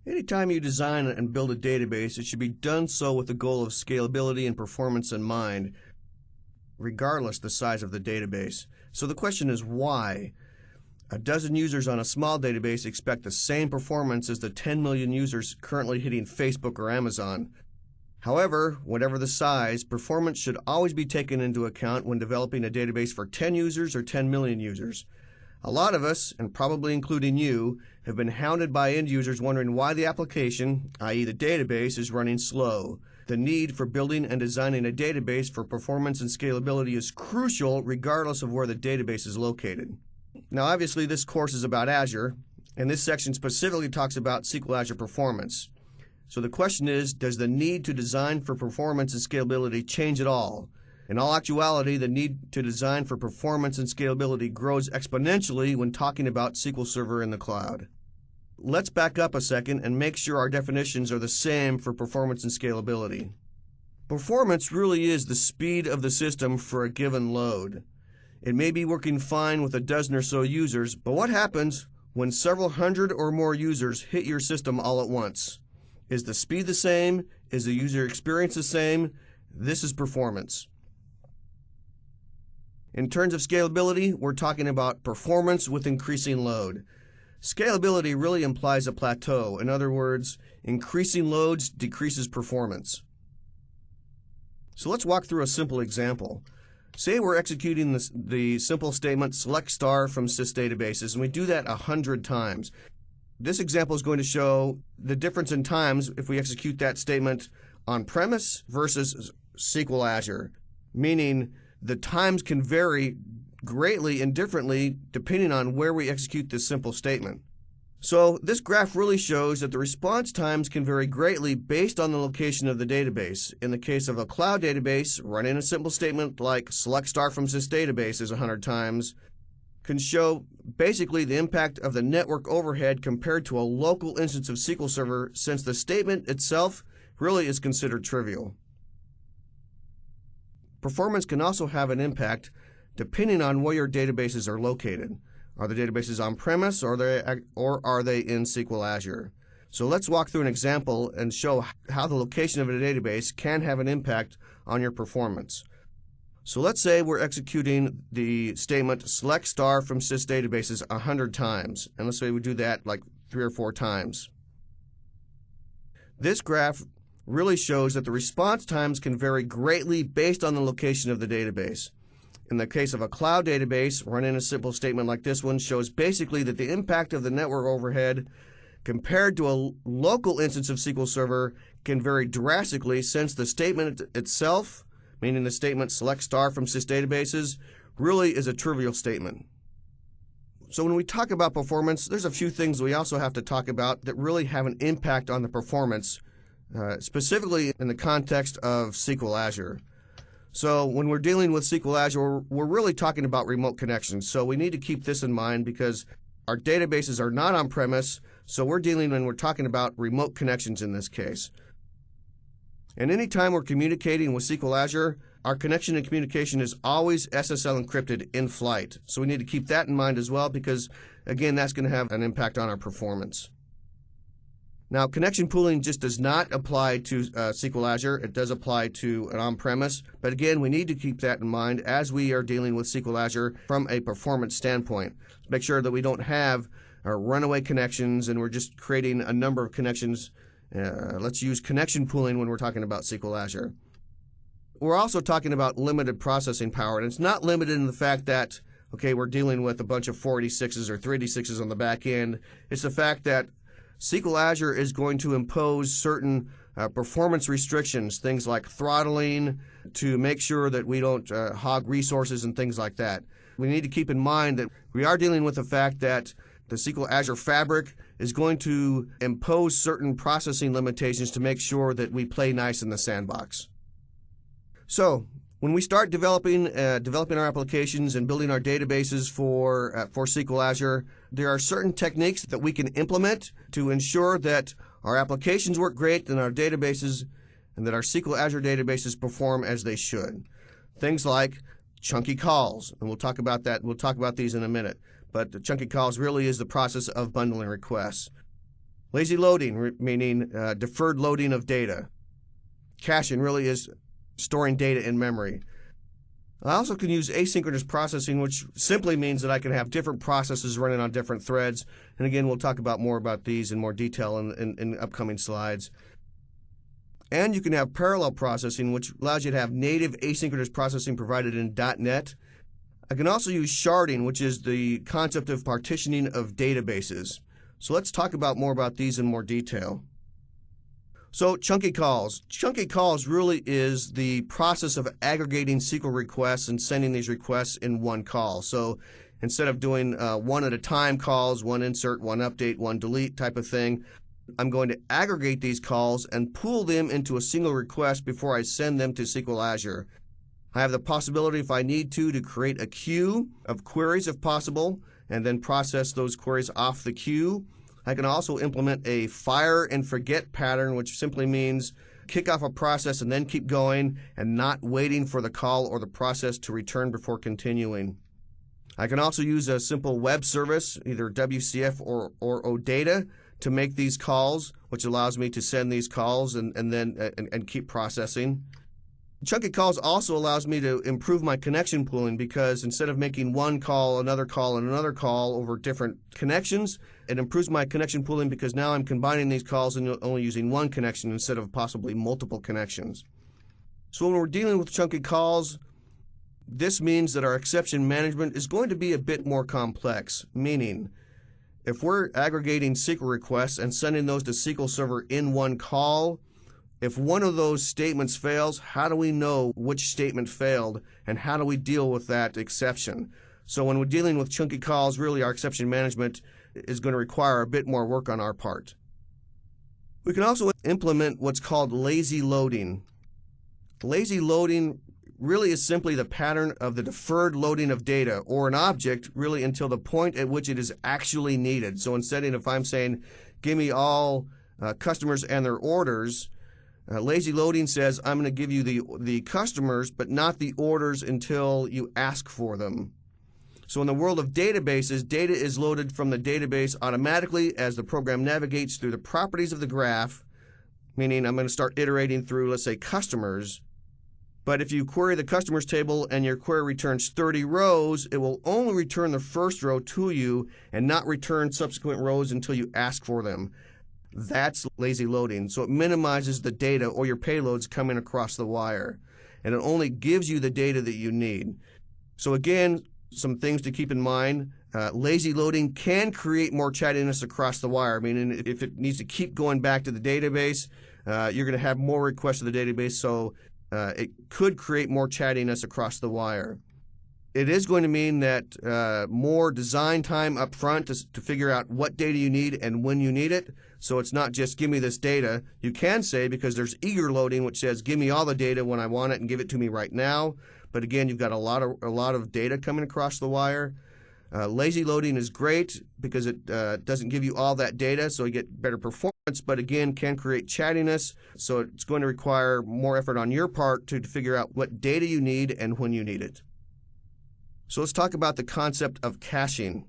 Anytime you design and build a database, it should be done so with the goal of scalability and performance in mind, regardless the size of the database. So the question is why? A dozen users on a small database expect the same performance as the 10 million users currently hitting Facebook or Amazon. However, whatever the size, performance should always be taken into account when developing a database for 10 users or 10 million users. A lot of us, and probably including you, have been hounded by end users wondering why the application, i.e. the database, is running slow. The need for building and designing a database for performance and scalability is crucial regardless of where the database is located. Now obviously this course is about Azure, and this section specifically talks about SQL Azure Performance. So the question is, does the need to design for performance and scalability change at all? In all actuality, the need to design for performance and scalability grows exponentially when talking about SQL Server in the cloud. Let's back up a second and make sure our definitions are the same for performance and scalability. Performance really is the speed of the system for a given load. It may be working fine with a dozen or so users, but what happens when several hundred or more users hit your system all at once? Is the speed the same? Is the user experience the same? This is performance. In terms of scalability, we're talking about performance with increasing load. Scalability really implies a plateau. In other words, increasing loads decreases performance. So let's walk through a simple example. Say we're executing the simple statement select star from sys databases, and we do that 100 times. This example is going to show the difference in times if we execute that statement on-premise versus SQL Azure, meaning the times can vary greatly and differently depending on where we execute this simple statement. So this graph really shows that the response times can vary greatly based on the location of the database. In the case of a cloud database, running a simple statement like select star from sys databases 100 times can show basically the impact of the network overhead compared to a local instance of SQL Server, since the statement itself really is considered trivial. Performance can also have an impact depending on where your databases are located. Are the databases on-premise or are they in SQL Azure? So let's walk through an example and show how the location of a database can have an impact on your performance. So let's say we're executing the statement select star from sys databases 100 times, and let's say we do that like 3 or 4 times. This graph really shows that the response times can vary greatly based on the location of the database. In the case of a cloud database, running a simple statement like this one shows basically that the impact of the network overhead compared to a local instance of SQL Server can vary drastically, since the statement itself, meaning the statement select star from sys databases, really is a trivial statement. So when we talk about performance, there's a few things we also have to talk about that really have an impact on the performance, specifically in the context of SQL Azure. So when we're dealing with SQL Azure, we're really talking about remote connections. So we need to keep this in mind because our databases are not on-premise, so we're dealing when we're talking about remote connections in this case. And anytime we're communicating with SQL Azure, our connection and communication is always SSL encrypted in flight. So we need to keep that in mind as well because, again, that's going to have an impact on our performance. Now, connection pooling just does not apply to SQL Azure. It does apply to an on-premise. But again, we need to keep that in mind as we are dealing with SQL Azure from a performance standpoint. Make sure that we don't have runaway connections and we're just creating a number of connections. Let's use connection pooling when we're talking about SQL Azure. We're also talking about limited processing power, and it's not limited in the fact that, okay, we're dealing with a bunch of 486s or 386s on the back end. It's the fact that SQL Azure is going to impose certain performance restrictions, things like throttling, to make sure that we don't hog resources and things like that. We need to keep in mind that we are dealing with the fact that the SQL Azure Fabric is going to impose certain processing limitations to make sure that we play nice in the sandbox. So when we start developing our applications and building our databases for SQL Azure, there are certain techniques that we can implement to ensure that our applications work great and our databases and that our SQL Azure databases perform as they should. Things like chunky calls, and we'll talk about that. We'll talk about these in a minute. But the chunky calls really is the process of bundling requests. Lazy loading, meaning deferred loading of data. Caching really is storing data in memory. I also can use asynchronous processing, which simply means that I can have different processes running on different threads. And again, we'll talk about more about these in more detail in upcoming slides. And you can have parallel processing, which allows you to have native asynchronous processing provided in .NET. I can also use sharding, which is the concept of partitioning of databases. So let's talk about more about these in more detail. So chunky calls. Chunky calls really is the process of aggregating SQL requests and sending these requests in one call. So instead of doing one at a time calls, one insert, one update, one delete type of thing, I'm going to aggregate these calls and pool them into a single request before I send them to SQL Azure. I have the possibility, if I need to create a queue of queries if possible, and then process those queries off the queue. I can also implement a fire and forget pattern, which simply means kick off a process and then keep going and not waiting for the call or the process to return before continuing. I can also use a simple web service, either WCF or OData, to make these calls, which allows me to send these calls and then keep processing. Chunky calls also allows me to improve my connection pooling, because instead of making one call, and another call over different connections, it improves my connection pooling because now I'm combining these calls and only using one connection instead of possibly multiple connections. So when we're dealing with chunky calls, this means that our exception management is going to be a bit more complex, meaning if we're aggregating SQL requests and sending those to SQL Server in one call, if one of those statements fails, how do we know which statement failed, and how do we deal with that exception? So when we're dealing with chunky calls, really our exception management is going to require a bit more work on our part. We can also implement what's called lazy loading. Lazy loading really is simply the pattern of the deferred loading of data or an object really until the point at which it is actually needed. So instead, if I'm saying, give me all customers and their orders, lazy loading says I'm going to give you the customers but not the orders until you ask for them. So in the world of databases, data is loaded from the database automatically as the program navigates through the properties of the graph, meaning I'm going to start iterating through, let's say, customers. But if you query the customers table and your query returns 30 rows, it will only return the first row to you and not return subsequent rows until you ask for them. That's lazy loading. So it minimizes the data or your payloads coming across the wire, and it only gives you the data that you need. So again, some things to keep in mind. Lazy loading can create more chattiness across the wire, meaning if it needs to keep going back to the database, you're going to have more requests to the database, so it could create more chattiness across the wire. It is going to mean that more design time up front to figure out what data you need and when you need it. So it's not just give me this data. You can say, because there's eager loading, which says give me all the data when I want it and give it to me right now. But again, you've got a lot of data coming across the wire. Lazy loading is great because it doesn't give you all that data, so you get better performance, but again, can create chattiness. So it's going to require more effort on your part to figure out what data you need and when you need it. So let's talk about the concept of caching.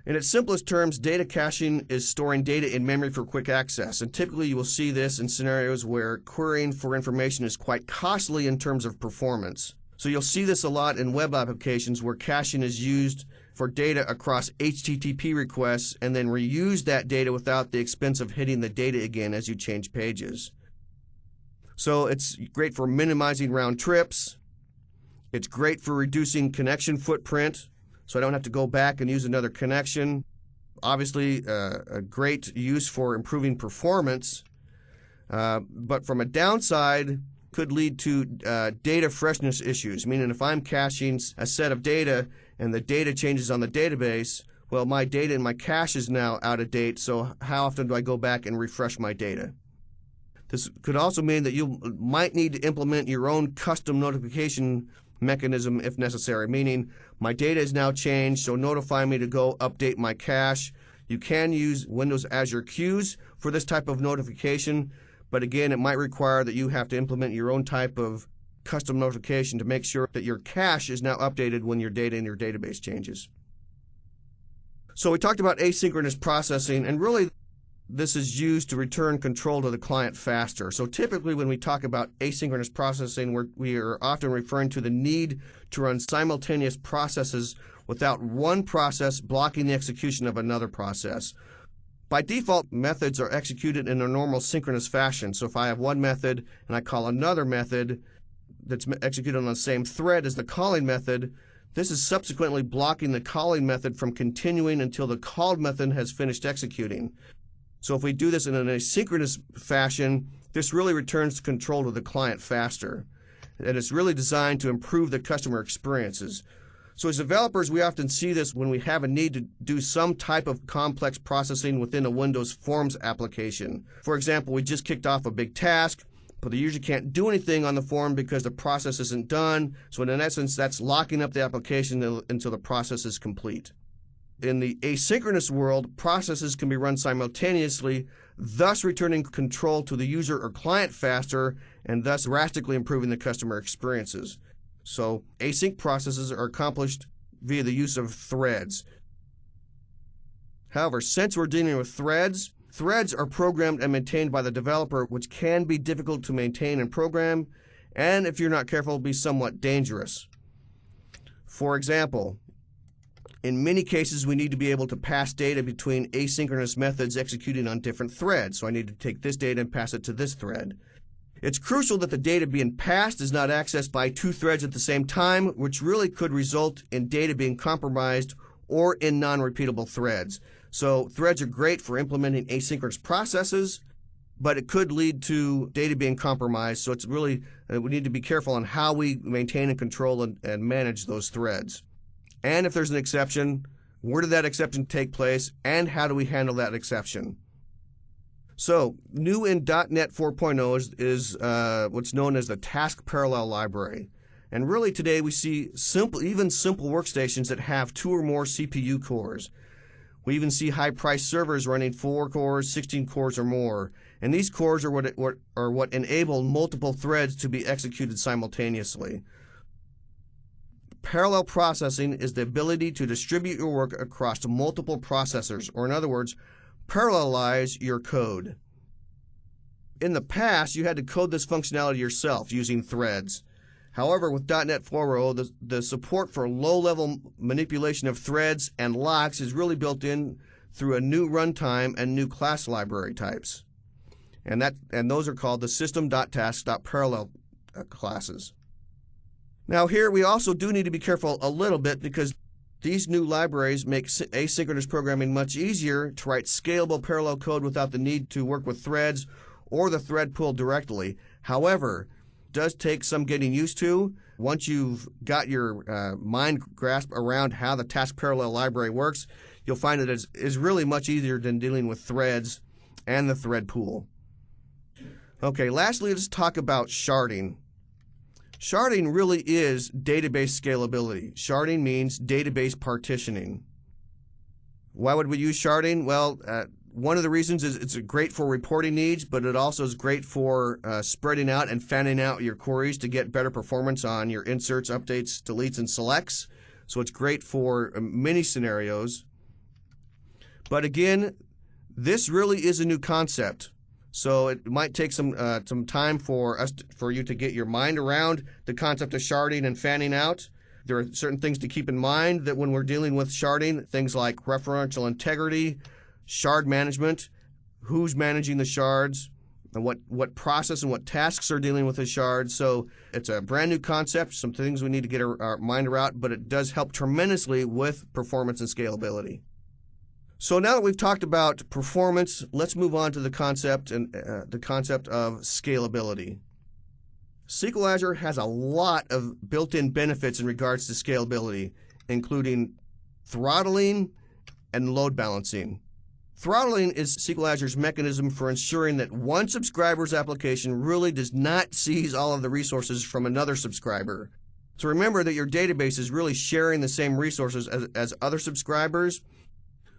In its simplest terms, data caching is storing data in memory for quick access. And typically you will see this in scenarios where querying for information is quite costly in terms of performance. So you'll see this a lot in web applications where caching is used for data across HTTP requests and then reuse that data without the expense of hitting the data again as you change pages. So it's great for minimizing round trips. It's great for reducing connection footprint, so I don't have to go back and use another connection. Obviously, a great use for improving performance, but from a downside, could lead to data freshness issues, meaning if I'm caching a set of data and the data changes on the database, well, my data in my cache is now out of date, so how often do I go back and refresh my data? This could also mean that you might need to implement your own custom notification mechanism if necessary, meaning my data is now changed, so notify me to go update my cache. You can use Windows Azure queues for this type of notification, but again, it might require that you have to implement your own type of custom notification to make sure that your cache is now updated when your data in your database changes. So we talked about asynchronous processing, and really this is used to return control to the client faster. So typically when we talk about asynchronous processing, we are often referring to the need to run simultaneous processes without one process blocking the execution of another process. By default, methods are executed in a normal synchronous fashion. So if I have one method and I call another method that's executed on the same thread as the calling method, this is subsequently blocking the calling method from continuing until the called method has finished executing. So if we do this in an asynchronous fashion, this really returns control to the client faster. And it's really designed to improve the customer experiences. So as developers, we often see this when we have a need to do some type of complex processing within a Windows Forms application. For example, we just kicked off a big task, but the user can't do anything on the form because the process isn't done. So in essence, that's locking up the application until the process is complete. In the asynchronous world, processes can be run simultaneously, thus returning control to the user or client faster, and thus drastically improving the customer experiences. So async processes are accomplished via the use of threads. However, since we're dealing with threads are programmed and maintained by the developer, which can be difficult to maintain and program, and if you're not careful, be somewhat dangerous. For example, in many cases, we need to be able to pass data between asynchronous methods executing on different threads. So I need to take this data and pass it to this thread. It's crucial that the data being passed is not accessed by two threads at the same time, which really could result in data being compromised or in non-repeatable threads. So threads are great for implementing asynchronous processes, but it could lead to data being compromised. So it's really, we need to be careful on how we maintain and control and manage those threads. And if there's an exception, where did that exception take place, and how do we handle that exception? So, new in .NET 4.0 is what's known as the Task Parallel Library. And really today we see even simple workstations that have 2 or more CPU cores. We even see high-priced servers running 4 cores, 16 cores or more. And these cores are what enable multiple threads to be executed simultaneously. Parallel processing is the ability to distribute your work across multiple processors, or in other words, parallelize your code. In the past, you had to code this functionality yourself using threads. However, with .NET 4.0, the support for low-level manipulation of threads and locks is really built in through a new runtime and new class library types. And those are called the system.task.parallel classes. Now here we also do need to be careful a little bit because these new libraries make asynchronous programming much easier to write scalable parallel code without the need to work with threads or the thread pool directly. However, it does take some getting used to. Once you've got your mind grasp around how the task parallel library works, you'll find that it is really much easier than dealing with threads and the thread pool. Okay, lastly, let's talk about sharding. Sharding really is database scalability. Sharding means database partitioning. Why would we use sharding? Well, one of the reasons is it's great for reporting needs, but it also is great for spreading out and fanning out your queries to get better performance on your inserts, updates, deletes, and selects. So it's great for many scenarios. But again, this really is a new concept. So it might take some time for you to get your mind around the concept of sharding and fanning out. There are certain things to keep in mind that when we're dealing with sharding, things like referential integrity, shard management, who's managing the shards, and what process and what tasks are dealing with the shards. So it's a brand new concept, some things we need to get our mind around, but it does help tremendously with performance and scalability. So now that we've talked about performance, let's move on to the concept of scalability. SQL Azure has a lot of built-in benefits in regards to scalability, including throttling and load balancing. Throttling is SQL Azure's mechanism for ensuring that one subscriber's application really does not seize all of the resources from another subscriber. So remember that your database is really sharing the same resources as other subscribers.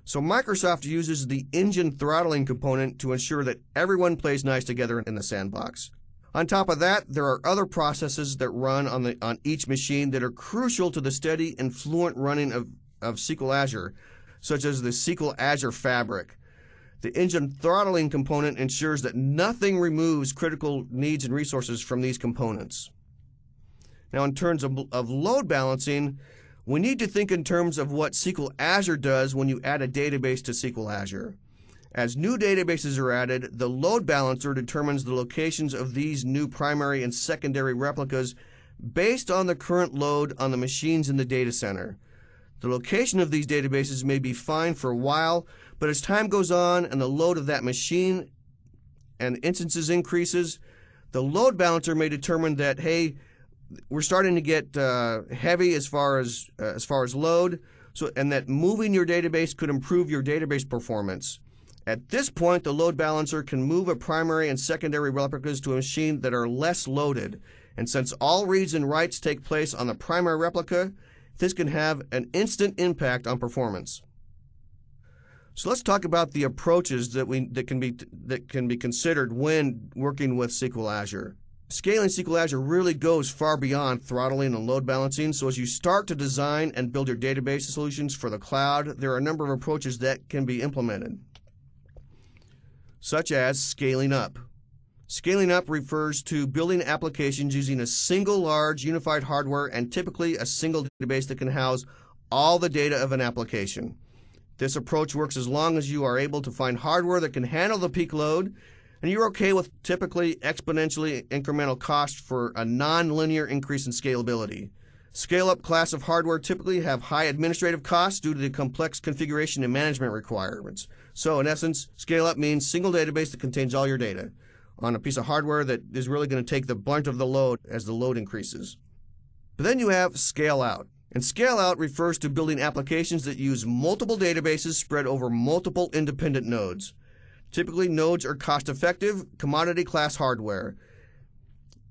So Microsoft uses the engine throttling component to ensure that everyone plays nice together in the sandbox. On top of that, there are other processes that run on each machine that are crucial to the steady and fluent running of SQL Azure, such as the SQL Azure Fabric. The engine throttling component ensures that nothing removes critical needs and resources from these components. Now, in terms of load balancing, we need to think in terms of what SQL Azure does when you add a database to SQL Azure. As new databases are added, the load balancer determines the locations of these new primary and secondary replicas based on the current load on the machines in the data center. The location of these databases may be fine for a while, but as time goes on and the load of that machine and instances increases, the load balancer may determine that, hey, we're starting to get heavy as far as load, and that moving your database could improve your database performance. At this point, the load balancer can move a primary and secondary replicas to a machine that are less loaded. And since all reads and writes take place on the primary replica, this can have an instant impact on performance. So let's talk about the approaches that can be considered when working with SQL Azure. Scaling SQL Azure really goes far beyond throttling and load balancing. So as you start to design and build your database solutions for the cloud, there are a number of approaches that can be implemented, such as scaling up. Scaling up refers to building applications using a single large unified hardware and typically a single database that can house all the data of an application. This approach works as long as you are able to find hardware that can handle the peak load, and you're okay with typically exponentially incremental cost for a non-linear increase in scalability. Scale-up class of hardware typically have high administrative costs due to the complex configuration and management requirements. So in essence, scale-up means single database that contains all your data on a piece of hardware that is really going to take the brunt of the load as the load increases. But then you have scale-out. And scale-out refers to building applications that use multiple databases spread over multiple independent nodes. Typically, nodes are cost-effective, commodity-class hardware.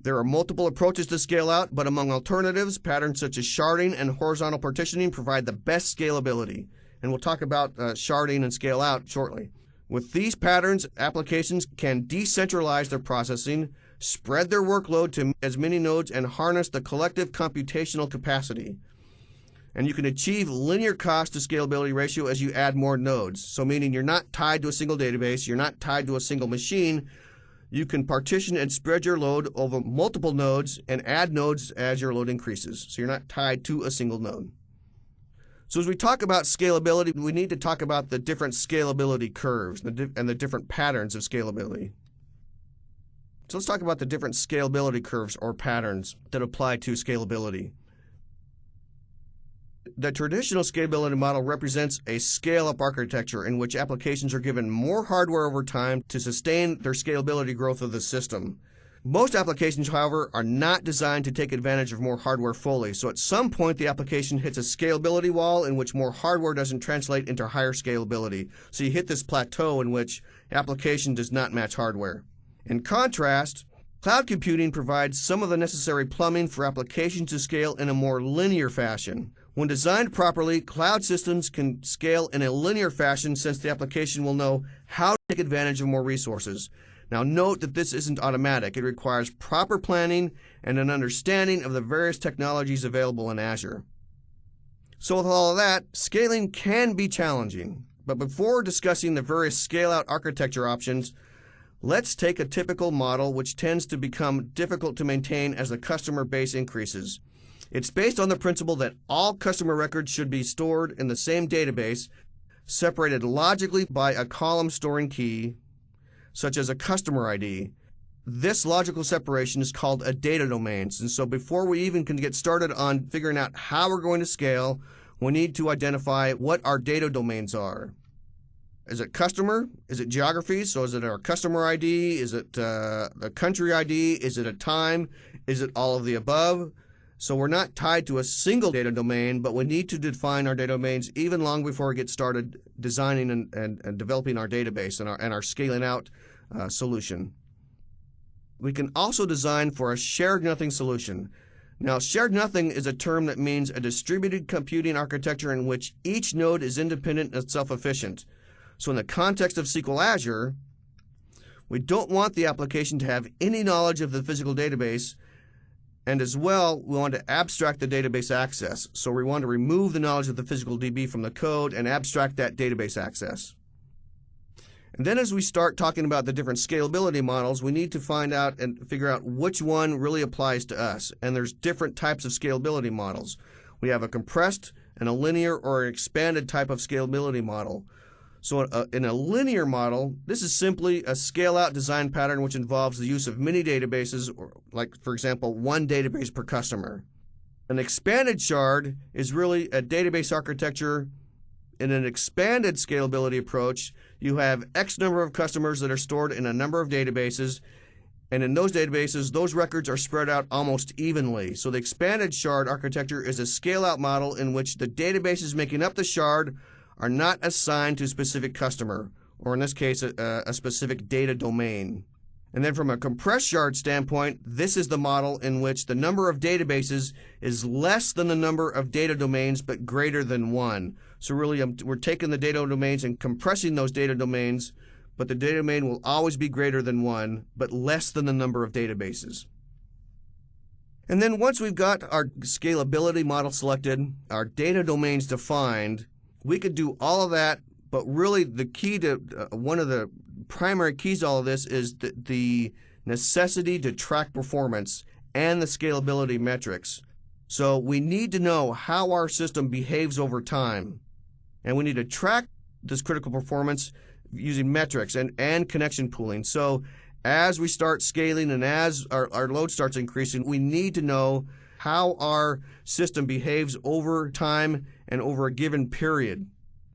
There are multiple approaches to scale out, but among alternatives, patterns such as sharding and horizontal partitioning provide the best scalability. And we'll talk about sharding and scale out shortly. With these patterns, applications can decentralize their processing, spread their workload to as many nodes, and harness the collective computational capacity. And you can achieve linear cost to scalability ratio as you add more nodes. So meaning you're not tied to a single database, you're not tied to a single machine. You can partition and spread your load over multiple nodes and add nodes as your load increases. So you're not tied to a single node. So as we talk about scalability, we need to talk about the different scalability curves and the different patterns of scalability. So let's talk about the different scalability curves or patterns that apply to scalability. The traditional scalability model represents a scale-up architecture in which applications are given more hardware over time to sustain their scalability growth of the system. Most applications, however, are not designed to take advantage of more hardware fully. So at some point, the application hits a scalability wall in which more hardware doesn't translate into higher scalability. So you hit this plateau in which application does not match hardware. In contrast, cloud computing provides some of the necessary plumbing for applications to scale in a more linear fashion. When designed properly, cloud systems can scale in a linear fashion since the application will know how to take advantage of more resources. Now note that this isn't automatic. It requires proper planning and an understanding of the various technologies available in Azure. So with all of that, scaling can be challenging. But before discussing the various scale-out architecture options, let's take a typical model which tends to become difficult to maintain as the customer base increases. It's based on the principle that all customer records should be stored in the same database, separated logically by a column storing key, such as a customer ID. This logical separation is called a data domains. And so before we even can get started on figuring out how we're going to scale, we need to identify what our data domains are. Is it customer? Is it geography? So is it our customer ID? Is it a country ID? Is it a time? Is it all of the above? So we're not tied to a single data domain, but we need to define our data domains even long before we get started designing and developing our database and our scaling out solution. We can also design for a shared nothing solution. Now, shared nothing is a term that means a distributed computing architecture in which each node is independent and self-efficient. So in the context of SQL Azure, we don't want the application to have any knowledge of the physical database. And as well, we want to abstract the database access. So we want to remove the knowledge of the physical DB from the code and abstract that database access. And then as we start talking about the different scalability models, we need to find out and figure out which one really applies to us. And there's different types of scalability models. We have a compressed and a linear or an expanded type of scalability model. So in a linear model, this is simply a scale-out design pattern which involves the use of many databases, or like, for example, one database per customer. An expanded shard is really a database architecture. In an expanded scalability approach, you have X number of customers that are stored in a number of databases, and in those databases, those records are spread out almost evenly. So the expanded shard architecture is a scale-out model in which the databases making up the shard are not assigned to a specific customer, or in this case, a specific data domain. And then from a compressed shard standpoint, this is the model in which the number of databases is less than the number of data domains, but greater than one. So really, we're taking the data domains and compressing those data domains, but the data domain will always be greater than one, but less than the number of databases. And then once we've got our scalability model selected, our data domains defined, we could do all of that, but really the key to one of the primary keys to all of this is the necessity to track performance and the scalability metrics. So we need to know how our system behaves over time, and we need to track this critical performance using metrics and connection pooling. So as we start scaling and as our load starts increasing, we need to know how our system behaves over time and over a given period.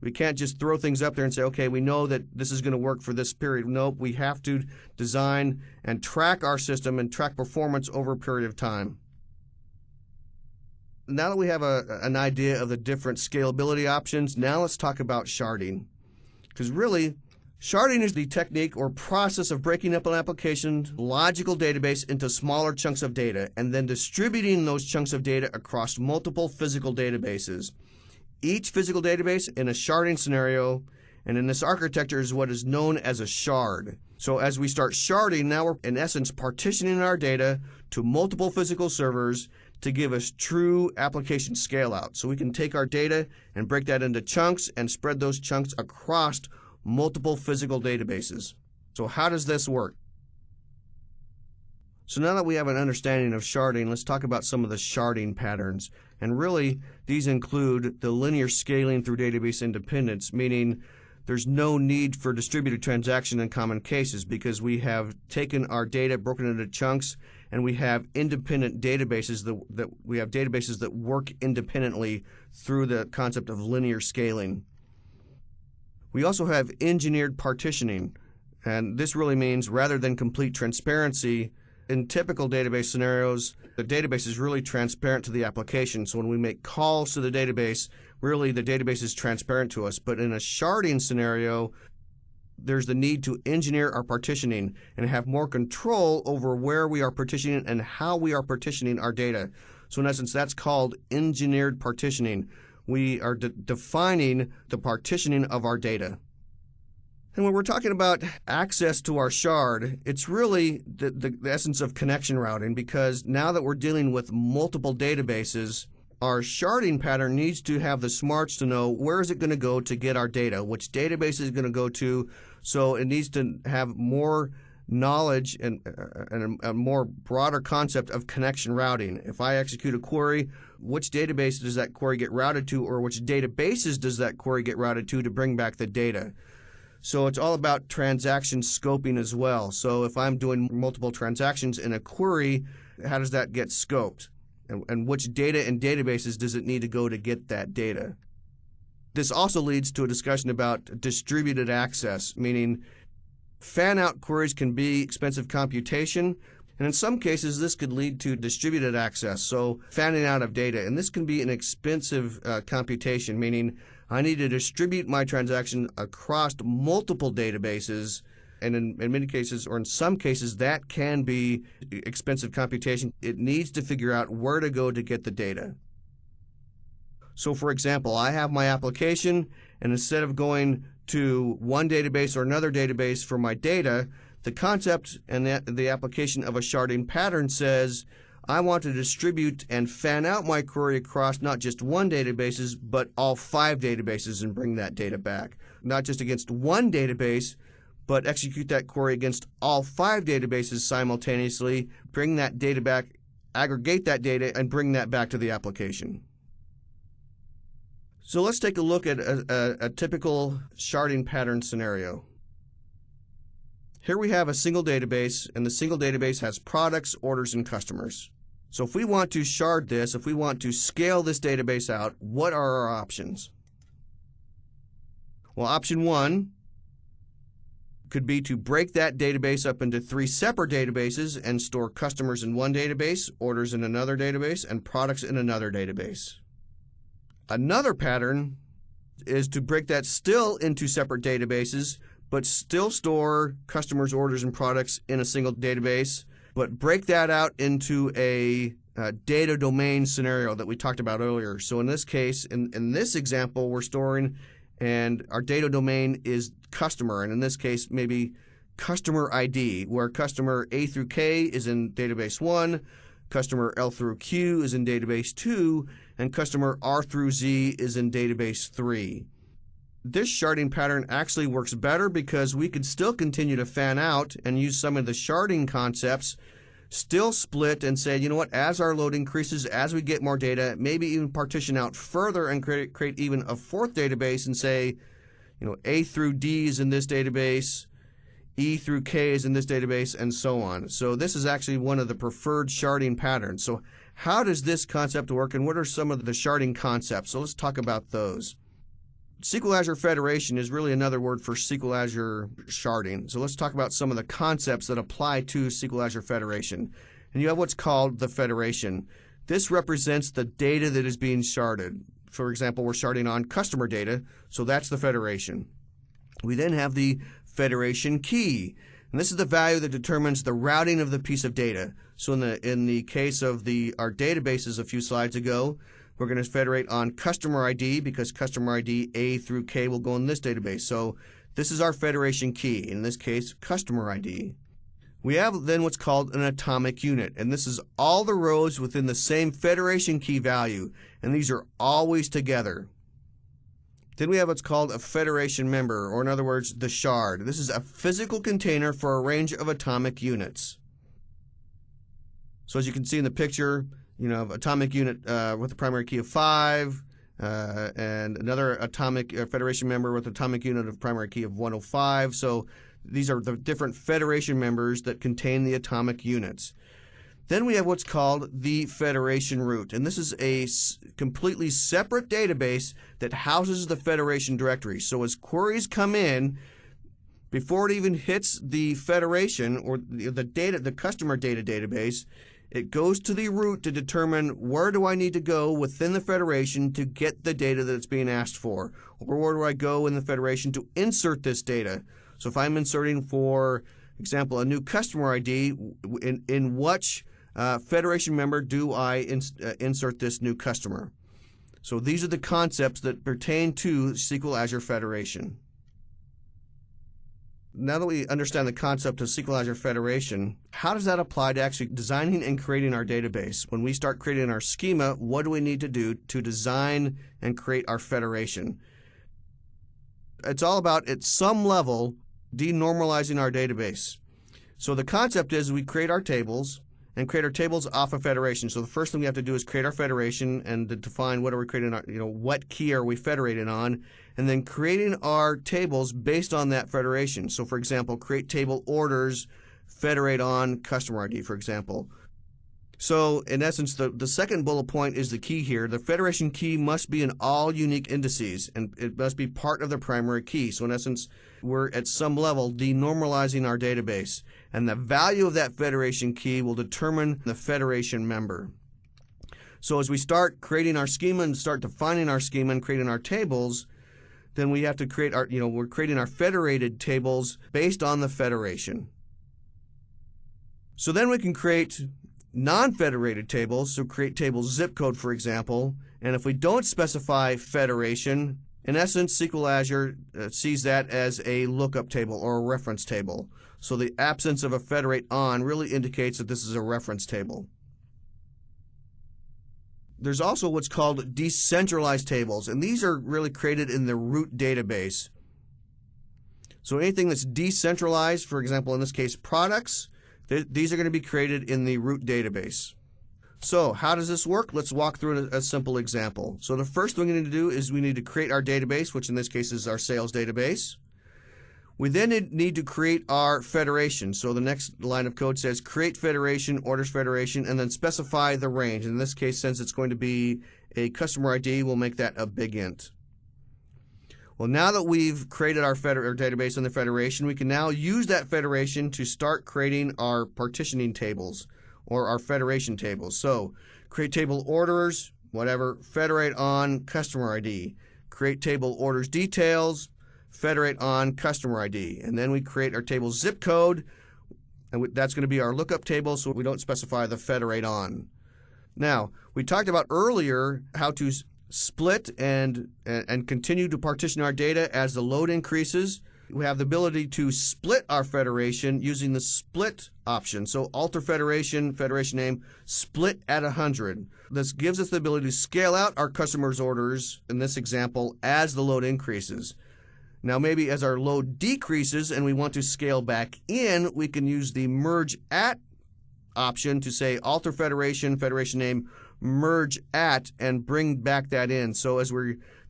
We can't just throw things up there and say, okay, we know that this is going to work for this period. Nope, we have to design and track our system and track performance over a period of time. Now that we have an idea of the different scalability options, now let's talk about sharding. Because really, sharding is the technique or process of breaking up an application's logical database into smaller chunks of data and then distributing those chunks of data across multiple physical databases. Each physical database in a sharding scenario and in this architecture is what is known as a shard. So as we start sharding, now we're in essence partitioning our data to multiple physical servers to give us true application scale out. So we can take our data and break that into chunks and spread those chunks across multiple physical databases. So how does this work? So now that we have an understanding of sharding, let's talk about some of the sharding patterns. And really, these include the linear scaling through database independence, meaning there's no need for distributed transaction in common cases because we have taken our data, broken into chunks, and we have independent databases that work independently through the concept of linear scaling. We also have engineered partitioning, and this really means rather than complete transparency, in typical database scenarios, the database is really transparent to the application. So when we make calls to the database, really the database is transparent to us. But in a sharding scenario, there's the need to engineer our partitioning and have more control over where we are partitioning and how we are partitioning our data. So in essence, that's called engineered partitioning. We are defining the partitioning of our data. And when we're talking about access to our shard, it's really the essence of connection routing, because now that we're dealing with multiple databases, our sharding pattern needs to have the smarts to know where is it going to go to get our data, which database is it going to go to. So it needs to have more knowledge and a more broader concept of connection routing. If I execute a query, which database does that query get routed to, or which databases does that query get routed to bring back the data? So it's all about transaction scoping as well. So if I'm doing multiple transactions in a query, how does that get scoped? And which data and databases does it need to go to get that data? This also leads to a discussion about distributed access, meaning fan-out queries can be expensive computation, and in some cases this could lead to distributed access, so fanning out of data. And this can be an expensive computation, meaning I need to distribute my transaction across multiple databases, and in many cases, or in some cases, that can be expensive computation. It needs to figure out where to go to get the data. So for example, I have my application, and instead of going to one database or another database for my data, the concept and the application of a sharding pattern says, I want to distribute and fan out my query across not just one database, but all 5 databases and bring that data back. Not just against one database, but execute that query against all 5 databases simultaneously, bring that data back, aggregate that data, and bring that back to the application. So let's take a look at a typical sharding pattern scenario. Here we have a single database, and the single database has products, orders, and customers. So if we want to shard this, if we want to scale this database out, what are our options? Well, option 1 could be to break that database up into 3 separate databases and store customers in one database, orders in another database, and products in another database. Another pattern is to break that still into separate databases, but still store customers, orders, and products in a single database, but break that out into a data domain scenario that we talked about earlier. So in this case, in this example, we're storing, and our data domain is customer, and in this case, maybe customer ID, where customer A through K is in database 1, customer L through Q is in database 2, and customer R through Z is in database 3. This sharding pattern actually works better because we can still continue to fan out and use some of the sharding concepts, still split and say, you know what, as our load increases, as we get more data, maybe even partition out further and create even a 4th database and say, you know, A through D is in this database, E through K is in this database, and so on. So this is actually one of the preferred sharding patterns. So how does this concept work, and what are some of the sharding concepts? So let's talk about those. SQL Azure Federation is really another word for SQL Azure sharding. So let's talk about some of the concepts that apply to SQL Azure Federation. And you have what's called the federation. This represents the data that is being sharded. For example, we're sharding on customer data, so that's the federation. We then have the federation key, and this is the value that determines the routing of the piece of data. So in the case of our databases a few slides ago, we're going to federate on customer ID because customer ID A through K will go in this database. So this is our federation key, in this case, customer ID. We have then what's called an atomic unit, and this is all the rows within the same federation key value, and these are always together. Then we have what's called a federation member, or in other words, the shard. This is a physical container for a range of atomic units. So as you can see in the picture, you know, atomic unit with a primary key of 5, and another atomic federation member with atomic unit of primary key of 105. So these are the different federation members that contain the atomic units. Then we have what's called the federation root, and this is a completely separate database that houses the federation directory. So as queries come in, before it even hits the federation or the customer data database, it goes to the root to determine where do I need to go within the federation to get the data that's being asked for, or where do I go in the federation to insert this data. So if I'm inserting, for example, a new customer ID, in which federation member do I insert this new customer? So these are the concepts that pertain to SQL Azure Federation. Now that we understand the concept of SQL Azure Federation, how does that apply to actually designing and creating our database? When we start creating our schema, what do we need to do to design and create our federation? It's all about, at some level, denormalizing our database. So the concept is we create our tables and create our tables off of federation. So the first thing we have to do is create our federation and to define what are we creating, what key are we federating on, and then creating our tables based on that federation. So for example, create table orders, federate on customer ID, for example. So in essence, the second bullet point is the key here. The federation key must be in all unique indices, and it must be part of the primary key. So in essence, we're at some level denormalizing our database, and the value of that federation key will determine the federation member. So as we start creating our schema and start defining our schema and creating our tables, then we have to create our, we're creating our federated tables based on the federation. So then we can create non-federated tables, so create table zip code, for example, and if we don't specify federation, in essence, SQL Azure sees that as a lookup table or a reference table. So the absence of a federate on really indicates that this is a reference table. There's also what's called decentralized tables, and these are really created in the root database. So anything that's decentralized, for example, in this case, products, these are going to be created in the root database. So how does this work? Let's walk through a simple example. So the first thing we need to do is we need to create our database, which in this case is our sales database. We then need to create our federation. So the next line of code says create federation, orders federation, and then specify the range. In this case, since it's going to be a customer ID, we'll make that a big int. Well, now that we've created our database in the federation, we can now use that federation to start creating our partitioning tables or our federation tables. So create table orders, whatever, federate on customer ID. Create table orders details, federate on customer ID. And then we create our table zip code, and that's going to be our lookup table, so we don't specify the federate on. Now, we talked about earlier how to split and continue to partition our data as the load increases. We have the ability to split our federation using the split option. So alter federation, federation name, split at 100. This gives us the ability to scale out our customers' orders, in this example, as the load increases. Now maybe as our load decreases and we want to scale back in, we can use the merge at option to say alter federation, federation name, merge at, and bring back that in. So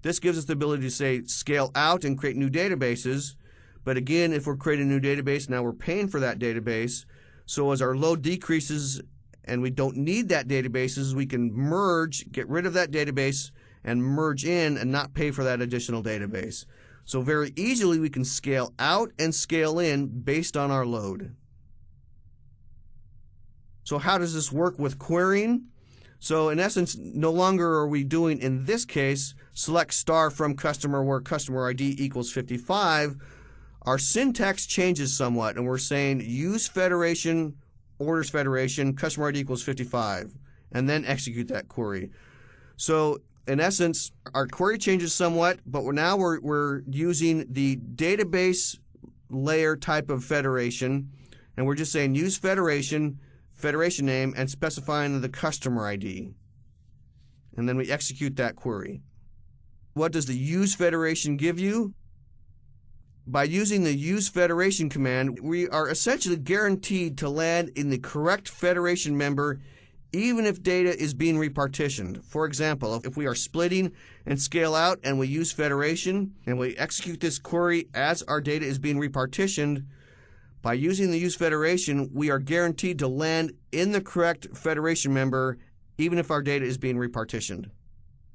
this gives us the ability to say scale out and create new databases. But again, if we're creating a new database, now we're paying for that database. So as our load decreases and we don't need that database, we can merge, get rid of that database, and merge in and not pay for that additional database. So very easily we can scale out and scale in based on our load. So how does this work with querying? So in essence, no longer are we doing, in this case, select star from customer where customer ID equals 55. Our syntax changes somewhat, and we're saying use federation, orders federation, customer ID equals 55, and then execute that query. So in essence, our query changes somewhat, but now we're using the database layer type of federation, and we're just saying use federation, federation name, and specifying the customer ID. And then we execute that query. What does the use federation give you? By using the use federation command, we are essentially guaranteed to land in the correct federation member even if data is being repartitioned. For example, if we are splitting and scale out and we use federation and we execute this query as our data is being repartitioned, by using the use federation, we are guaranteed to land in the correct federation member even if our data is being repartitioned.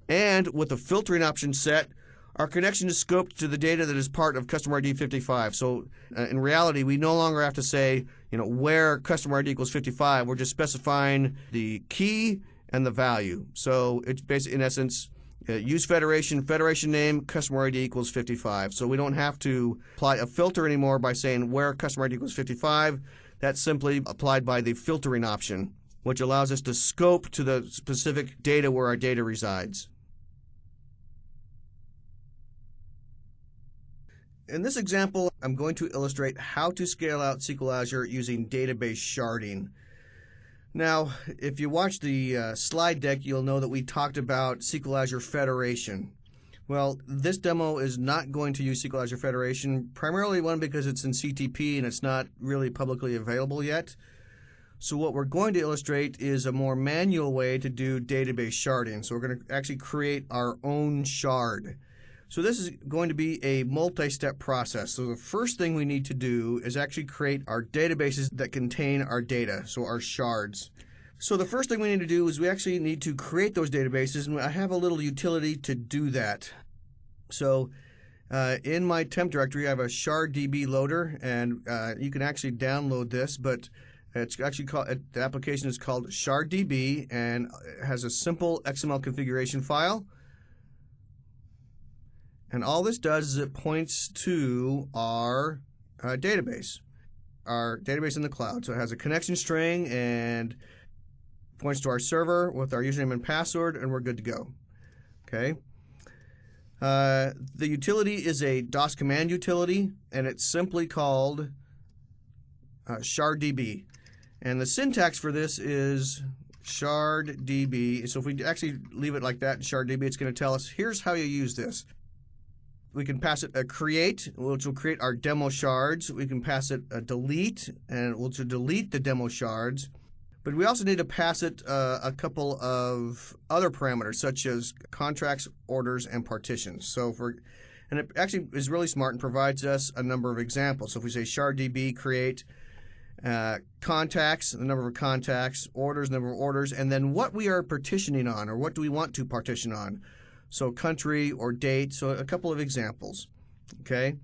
And with the filtering option set, our connection is scoped to the data that is part of customer ID 55. So in reality, we no longer have to say, where customer ID equals 55. We're just specifying the key and the value. So it's basically, in essence, use federation, federation name, customer ID equals 55. So we don't have to apply a filter anymore by saying where customer ID equals 55. That's simply applied by the filtering option, which allows us to scope to the specific data where our data resides. In this example, I'm going to illustrate how to scale out SQL Azure using database sharding. Now, if you watch the slide deck, you'll know that we talked about SQL Azure Federation. Well, this demo is not going to use SQL Azure Federation, primarily one because it's in CTP and it's not really publicly available yet. So what we're going to illustrate is a more manual way to do database sharding. So we're going to actually create our own shard. So this is going to be a multi-step process. So the first thing we need to do is actually create our databases that contain our data, so our shards. So the first thing we need to do is we actually need to create those databases, and I have a little utility to do that. So in my temp directory, I have a shard.db loader, and you can actually download this, but it's actually called, the application is called shard.db, and it has a simple XML configuration file. And all this does is it points to our database in the cloud. So it has a connection string and points to our server with our username and password, and we're good to go. Okay. The utility is a DOS command utility, and it's simply called shard.db. And the syntax for this is shard.db. So if we actually leave it like that, shard.db, it's going to tell us, here's how you use this. We can pass it a create, which will create our demo shards. We can pass it a delete, and it will delete the demo shards. But we also need to pass it a couple of other parameters, such as contracts, orders, and partitions. And it actually is really smart and provides us a number of examples. So if we say shard_db create contacts, the number of contacts, orders, number of orders, and then what we are partitioning on, or what do we want to partition on. So country or date, so a couple of examples. Okay.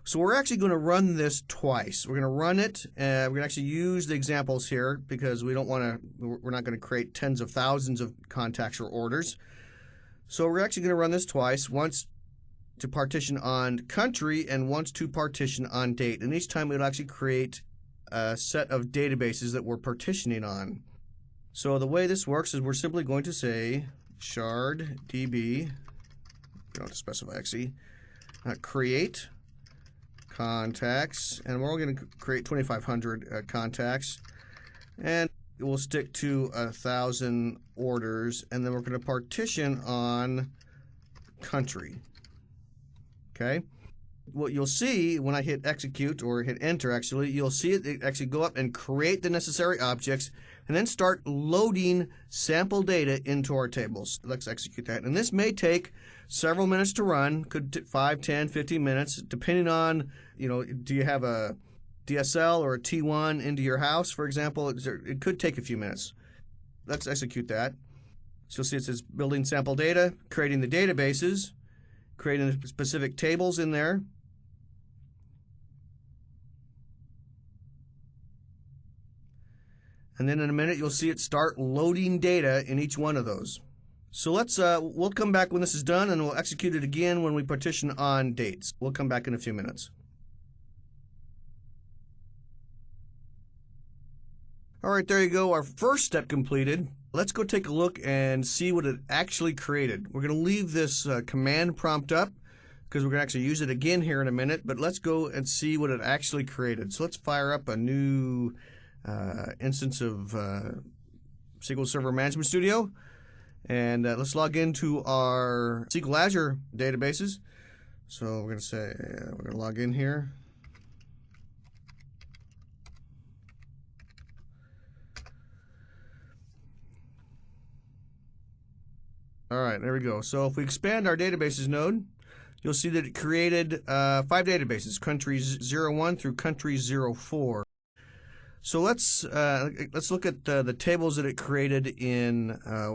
So we're actually going to run this twice. We're going to run it, we're going to actually use the examples here because we're not going to create tens of thousands of contacts or orders. So we're actually going to run this twice, once to partition on country and once to partition on date. And each time we'll actually create a set of databases that we're partitioning on. So the way this works is we're simply going to say shard_db, you don't have to specify XE, create contacts, and we're going to create 2,500 contacts, and we'll stick to 1,000 orders, and then we're going to partition on country. Okay. What you'll see when I hit execute or hit enter, actually, you'll see it actually go up and create the necessary objects and then start loading sample data into our tables. Let's execute that. And this may take several minutes to run, could take 5, 10, 15 minutes, depending on, do you have a DSL or a T1 into your house, for example? It could take a few minutes. Let's execute that. So you'll see it says building sample data, creating the databases, creating specific tables in there. And then in a minute, you'll see it start loading data in each one of those. So we'll come back when this is done, and we'll execute it again when we partition on dates. We'll come back in a few minutes. All right, there you go. Our first step completed. Let's go take a look and see what it actually created. We're going to leave this command prompt up because we're going to actually use it again here in a minute, but let's go and see what it actually created. So let's fire up a new instance of SQL Server Management Studio, and let's log into our SQL Azure databases. So we're going to say, we're going to log in here. All right, there we go. So if we expand our databases node, you'll see that it created 5 databases, countries 01 through countries 04. So let's look at the tables that it created in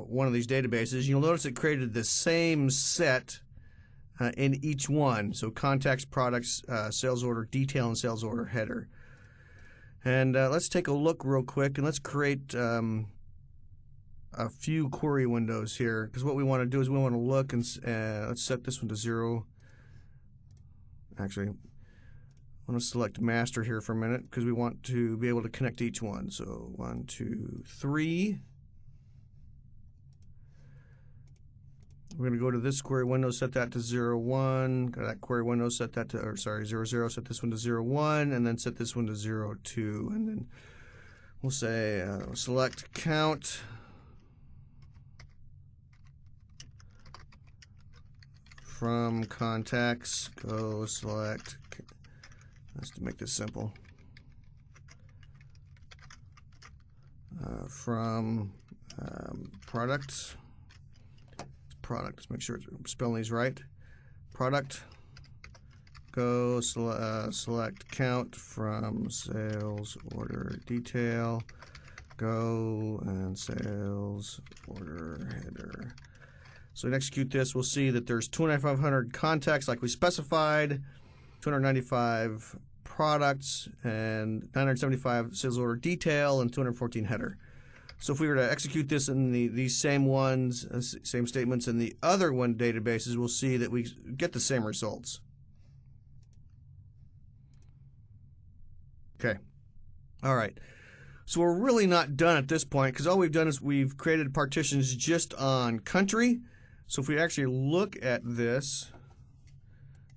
one of these databases. You'll notice it created the same set in each one. So contacts, products, sales order, detail, and sales order header. And let's take a look real quick, and let's create a few query windows here, because what we want to do is we want to look and let's set this one to 0. Actually, I want to select master here for a minute because we want to be able to connect to each one. So 1, 2, 3. We're going to go to this query window, set that to 0, 1. Go to that query window, set that to, 0, 0. Set this one to 0, 1, and then set this one to 0, 2. And then we'll say select count. From contacts, go select, let's make this simple, from product, let's make sure I'm spelling these right, product, go select count from sales order detail, go and sales order header. So we execute this, we'll see that there's 2,500 contacts like we specified, 295 products, and 975 sales order detail, and 214 header. So if we were to execute this in these same ones, same statements in the other one databases, we'll see that we get the same results. Okay. All right. So we're really not done at this point because all we've done is we've created partitions just on country. So if we actually look at this,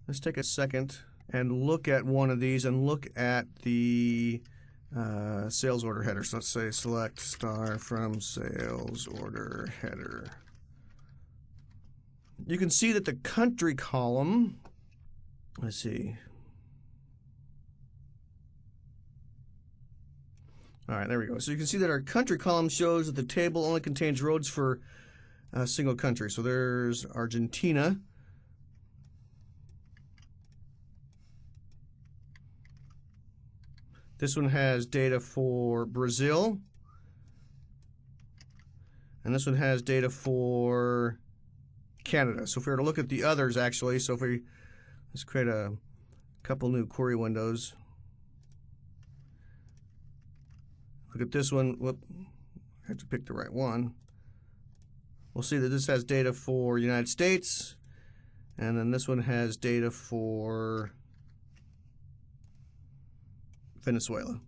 let's take a second and look at one of these and look at the sales order header. So let's say select star from sales order header. You can see that the country column Let's see. All right, there we go. So you can see that our country column shows that the table only contains roads for a single country. So there's Argentina. This one has data for Brazil. And this one has data for Canada. So if we were to look at the others, actually, so if we let's create a couple new query windows. Look at this one. Whoop, I have to pick the right one. We'll see that this has data for United States, and then this one has data for Venezuela.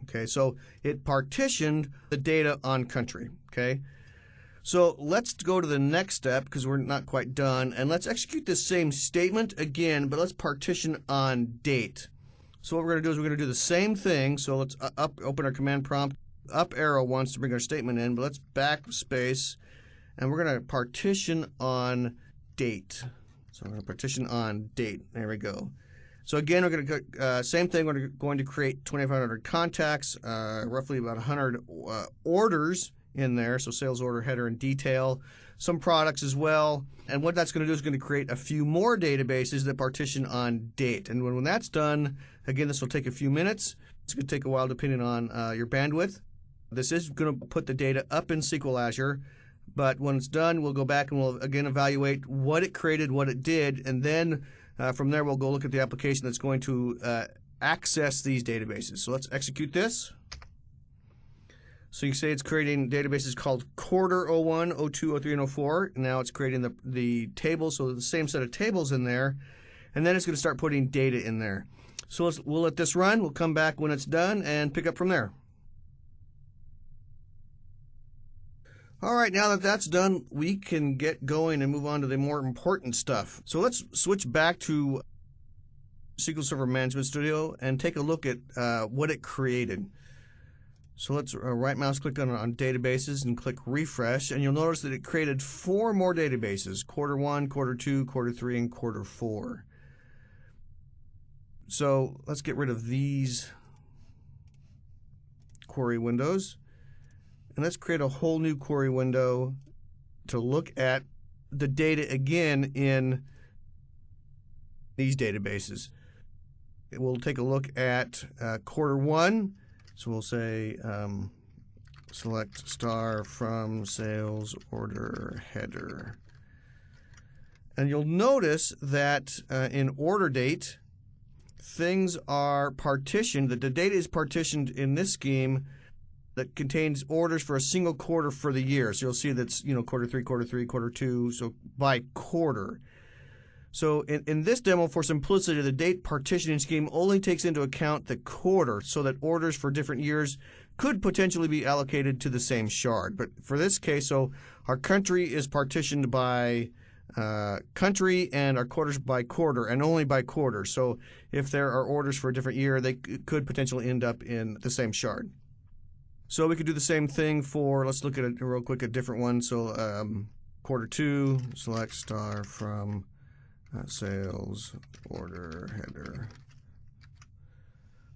Okay, so it partitioned the data on country. Okay, so let's go to the next step because we're not quite done, and let's execute this same statement again, but let's partition on date. So what we're going to do is we're going to do the same thing. So let's open our command prompt, up arrow once to bring our statement in, but let's backspace, and we're going to partition on date. So I'm going to partition on date. There we go. So again, we're going to same thing. We're going to create 2,500 contacts, roughly about 100 orders in there. So sales order, header, and detail. Some products as well. And what that's going to do is going to create a few more databases that partition on date. And when that's done, again, this will take a few minutes. It's going to take a while depending on your bandwidth. This is going to put the data up in SQL Azure. But when it's done, we'll go back and we'll again evaluate what it created, what it did, and then from there we'll go look at the application that's going to access these databases. So let's execute this. So you can say it's creating databases called quarter 01, 02, 03, and 04. Now it's creating the tables, so the same set of tables in there. And then it's going to start putting data in there. So we'll let this run. We'll come back when it's done and pick up from there. All right, now that that's done, we can get going and move on to the more important stuff. So let's switch back to SQL Server Management Studio and take a look at what it created. So let's right mouse click on databases and click refresh, and you'll notice that it created 4 more databases: quarter 1, quarter 2, quarter 3, and quarter 4. So let's get rid of these query windows, and let's create a whole new query window to look at the data again in these databases. We'll take a look at quarter 1. So we'll say select star from sales order header. And you'll notice that in order date, things are partitioned. The data is partitioned in this scheme that contains orders for a single quarter for the year. So you'll see that's quarter 3, quarter 2, so by quarter. So in this demo, for simplicity, the date partitioning scheme only takes into account the quarter, so that orders for different years could potentially be allocated to the same shard. But for this case, so our country is partitioned by country and our quarters by quarter, and only by quarter. So if there are orders for a different year, they could potentially end up in the same shard. So we could do the same thing for, let's look at it real quick, a different one. So quarter 2, select star from sales order header.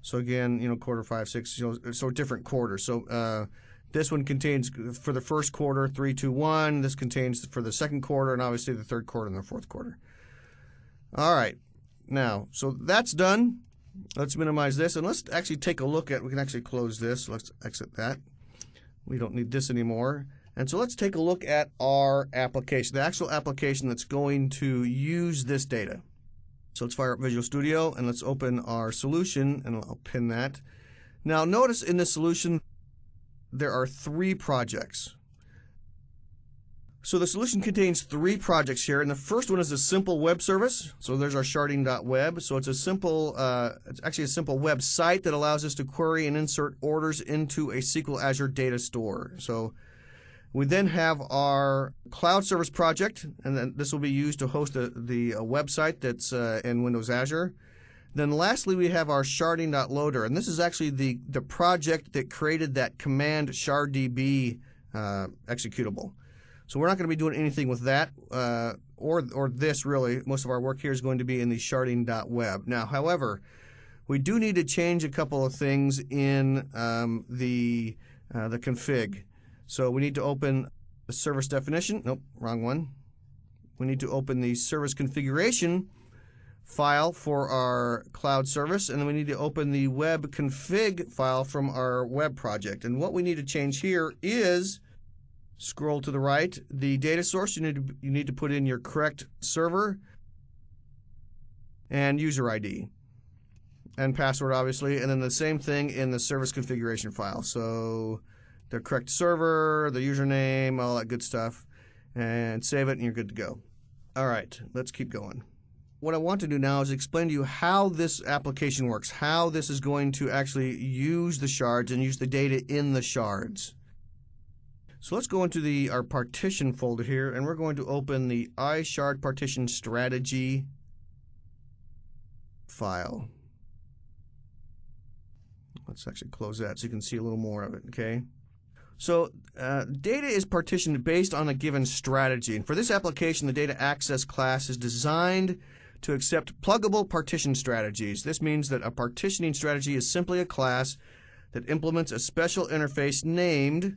So again, quarter 5, 6, so different quarters. So this one contains for the first quarter 3, 2, 1. This contains for the second quarter, and obviously the third quarter and the fourth quarter. All right, now so that's done. Let's minimize this, and let's actually take a look at. We can actually close this. Let's exit that. We don't need this anymore. And so let's take a look at our application, the actual application that's going to use this data. So let's fire up Visual Studio, and let's open our solution, and I'll pin that. Now notice in this solution there are 3 projects. So the solution contains 3 projects here, and the first one is a simple web service. So there's our sharding.web. So it's a simple, it's actually a simple website that allows us to query and insert orders into a SQL Azure data store. So we then have our cloud service project, and then this will be used to host the website that's in Windows Azure. Then lastly, we have our sharding.loader, and this is actually the project that created that command shardDB executable. So we're not going to be doing anything with that. or this really, most of our work here is going to be in the sharding.web. Now, however, we do need to change a couple of things in the config. So we need to open the service definition. Nope, wrong one. We need to open the service configuration file for our cloud service, and then we need to open the web config file from our web project. And what we need to change here is, scroll to the right, the data source. You need to put in your correct server and user ID and password, obviously, and then the same thing in the service configuration file. So the correct server, the username, all that good stuff, and save it, and you're good to go. All right, let's keep going. What I want to do now is explain to you how this application works, how this is going to actually use the shards and use the data in the shards. So let's go into our partition folder here, and we're going to open the iShard partition strategy file. Let's actually close that so you can see a little more of it, okay? So data is partitioned based on a given strategy. And for this application, the data access class is designed to accept pluggable partition strategies. This means that a partitioning strategy is simply a class that implements a special interface named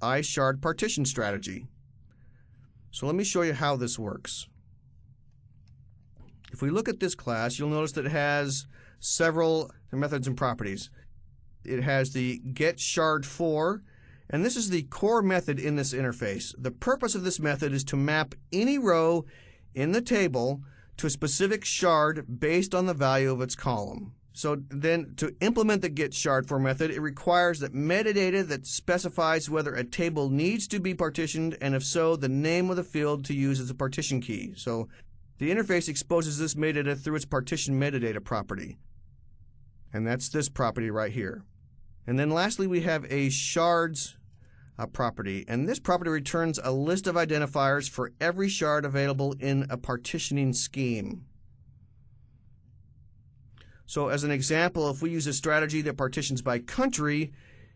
iShard partition strategy. So let me show you how this works. If we look at this class, you'll notice that it has several methods and properties. It has the getShard4, and this is the core method in this interface. The purpose of this method is to map any row in the table to a specific shard based on the value of its column. So then to implement the getShard4 method, it requires that metadata that specifies whether a table needs to be partitioned, and if so, the name of the field to use as a partition key. So the interface exposes this metadata through its partition metadata property. And that's this property right here. And then lastly, we have a shards property. And this property returns a list of identifiers for every shard available in a partitioning scheme. So as an example, if we use a strategy that partitions by country,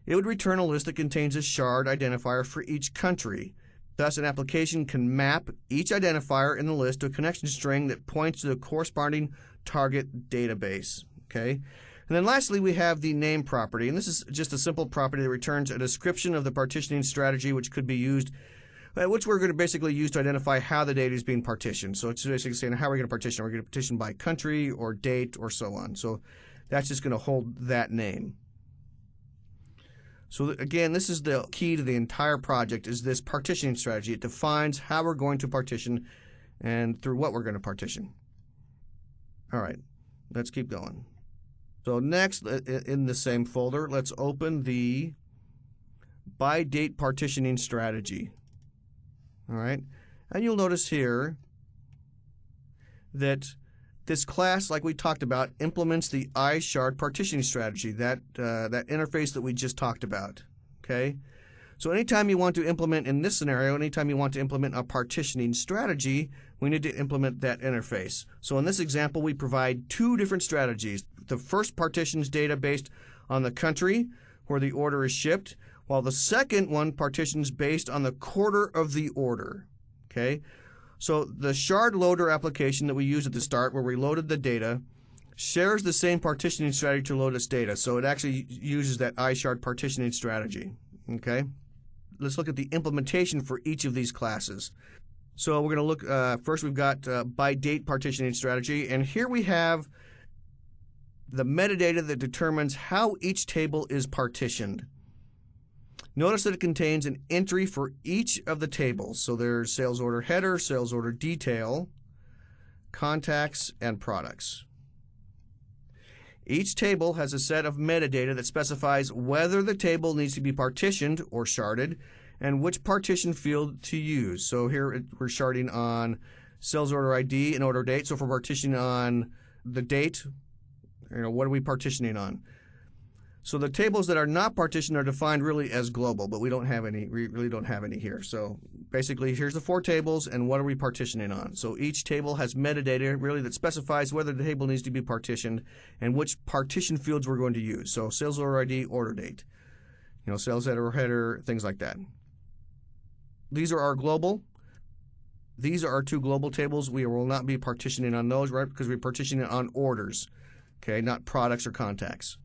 it would return a list that contains a shard identifier for each country. Thus, an application can map each identifier in the list to a connection string that points to the corresponding target database. Okay? And then lastly, we have the name property, and this is just a simple property that returns a description of the partitioning strategy, which could be used, which we're going to basically use to identify how the data is being partitioned. So it's basically saying how we're going to partition. We're going to partition by country or date or so on. So that's just going to hold that name. So again, this is the key to the entire project, is this partitioning strategy. It defines how we're going to partition and through what we're going to partition. All right, let's keep going. So next, in the same folder, let's open the by date partitioning strategy. All right, and you'll notice here that this class, like we talked about, implements the iShard partitioning strategy, that interface that we just talked about. Okay, so anytime you want to implement, in this scenario, anytime you want to implement a partitioning strategy, we need to implement that interface. So in this example, we provide two different strategies. The first partitions data based on the country where the order is shipped, while the second one partitions based on the quarter of the order. Okay, so the shard loader application that we used at the start, where we loaded the data, shares the same partitioning strategy to load its data. So it actually uses that iShard partitioning strategy. Okay, let's look at the implementation for each of these classes. So we're going to look, first we've got by date partitioning strategy, and here we have the metadata that determines how each table is partitioned. Notice that it contains an entry for each of the tables. So there's sales order header, sales order detail, contacts, and products. Each table has a set of metadata that specifies whether the table needs to be partitioned or sharded and which partition field to use. So here we're sharding on sales order ID and order date. So if we're partitioning on the date, what are we partitioning on? So the tables that are not partitioned are defined really as global, but we don't have any. We really don't have any here. So basically, here's the four tables, and what are we partitioning on? So each table has metadata really that specifies whether the table needs to be partitioned and which partition fields we're going to use. So sales order ID, order date, sales header, things like that. These are our global. These are our two global tables. We will not be partitioning on those, right? Because we're partitioning on orders, okay, not products or contacts.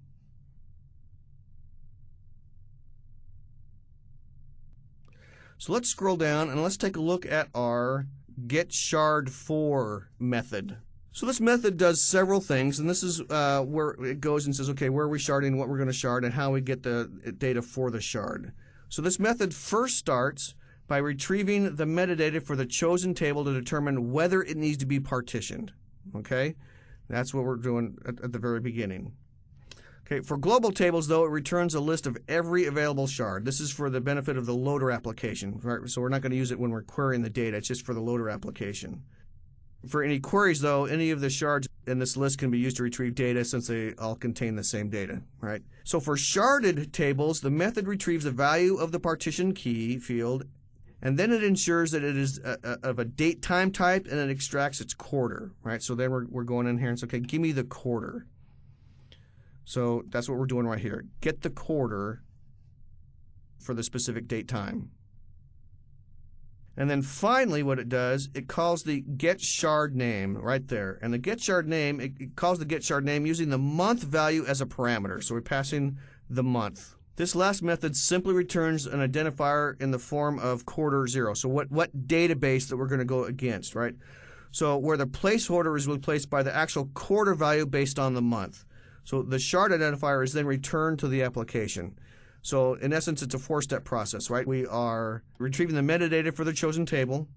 So let's scroll down and let's take a look at our getShard4 method. So this method does several things, and this is where it goes and says, okay, where are we sharding, what we're going to shard, and how we get the data for the shard. So this method first starts by retrieving the metadata for the chosen table to determine whether it needs to be partitioned. Okay, that's what we're doing at the very beginning. Okay, for global tables, though, it returns a list of every available shard. This is for the benefit of the loader application, right? So we're not going to use it when we're querying the data. It's just for the loader application. For any queries, though, any of the shards in this list can be used to retrieve data since they all contain the same data, right? So for sharded tables, the method retrieves the value of the partition key field, and then it ensures that it is of a date time type, and it extracts its quarter, right? So then we're going in here and say, okay, give me the quarter. So that's what we're doing right here. Get the quarter for the specific date time. And then finally what it does, it calls the getShard name right there. And the getShard name, it calls the getShard name using the month value as a parameter. So we're passing the month. This last method simply returns an identifier in the form of quarter 0. So what database that we're going to go against, right? So where the placeholder is replaced by the actual quarter value based on the month. So the shard identifier is then returned to the application. So in essence, it's a 4-step process, right? We are retrieving the metadata for the chosen table.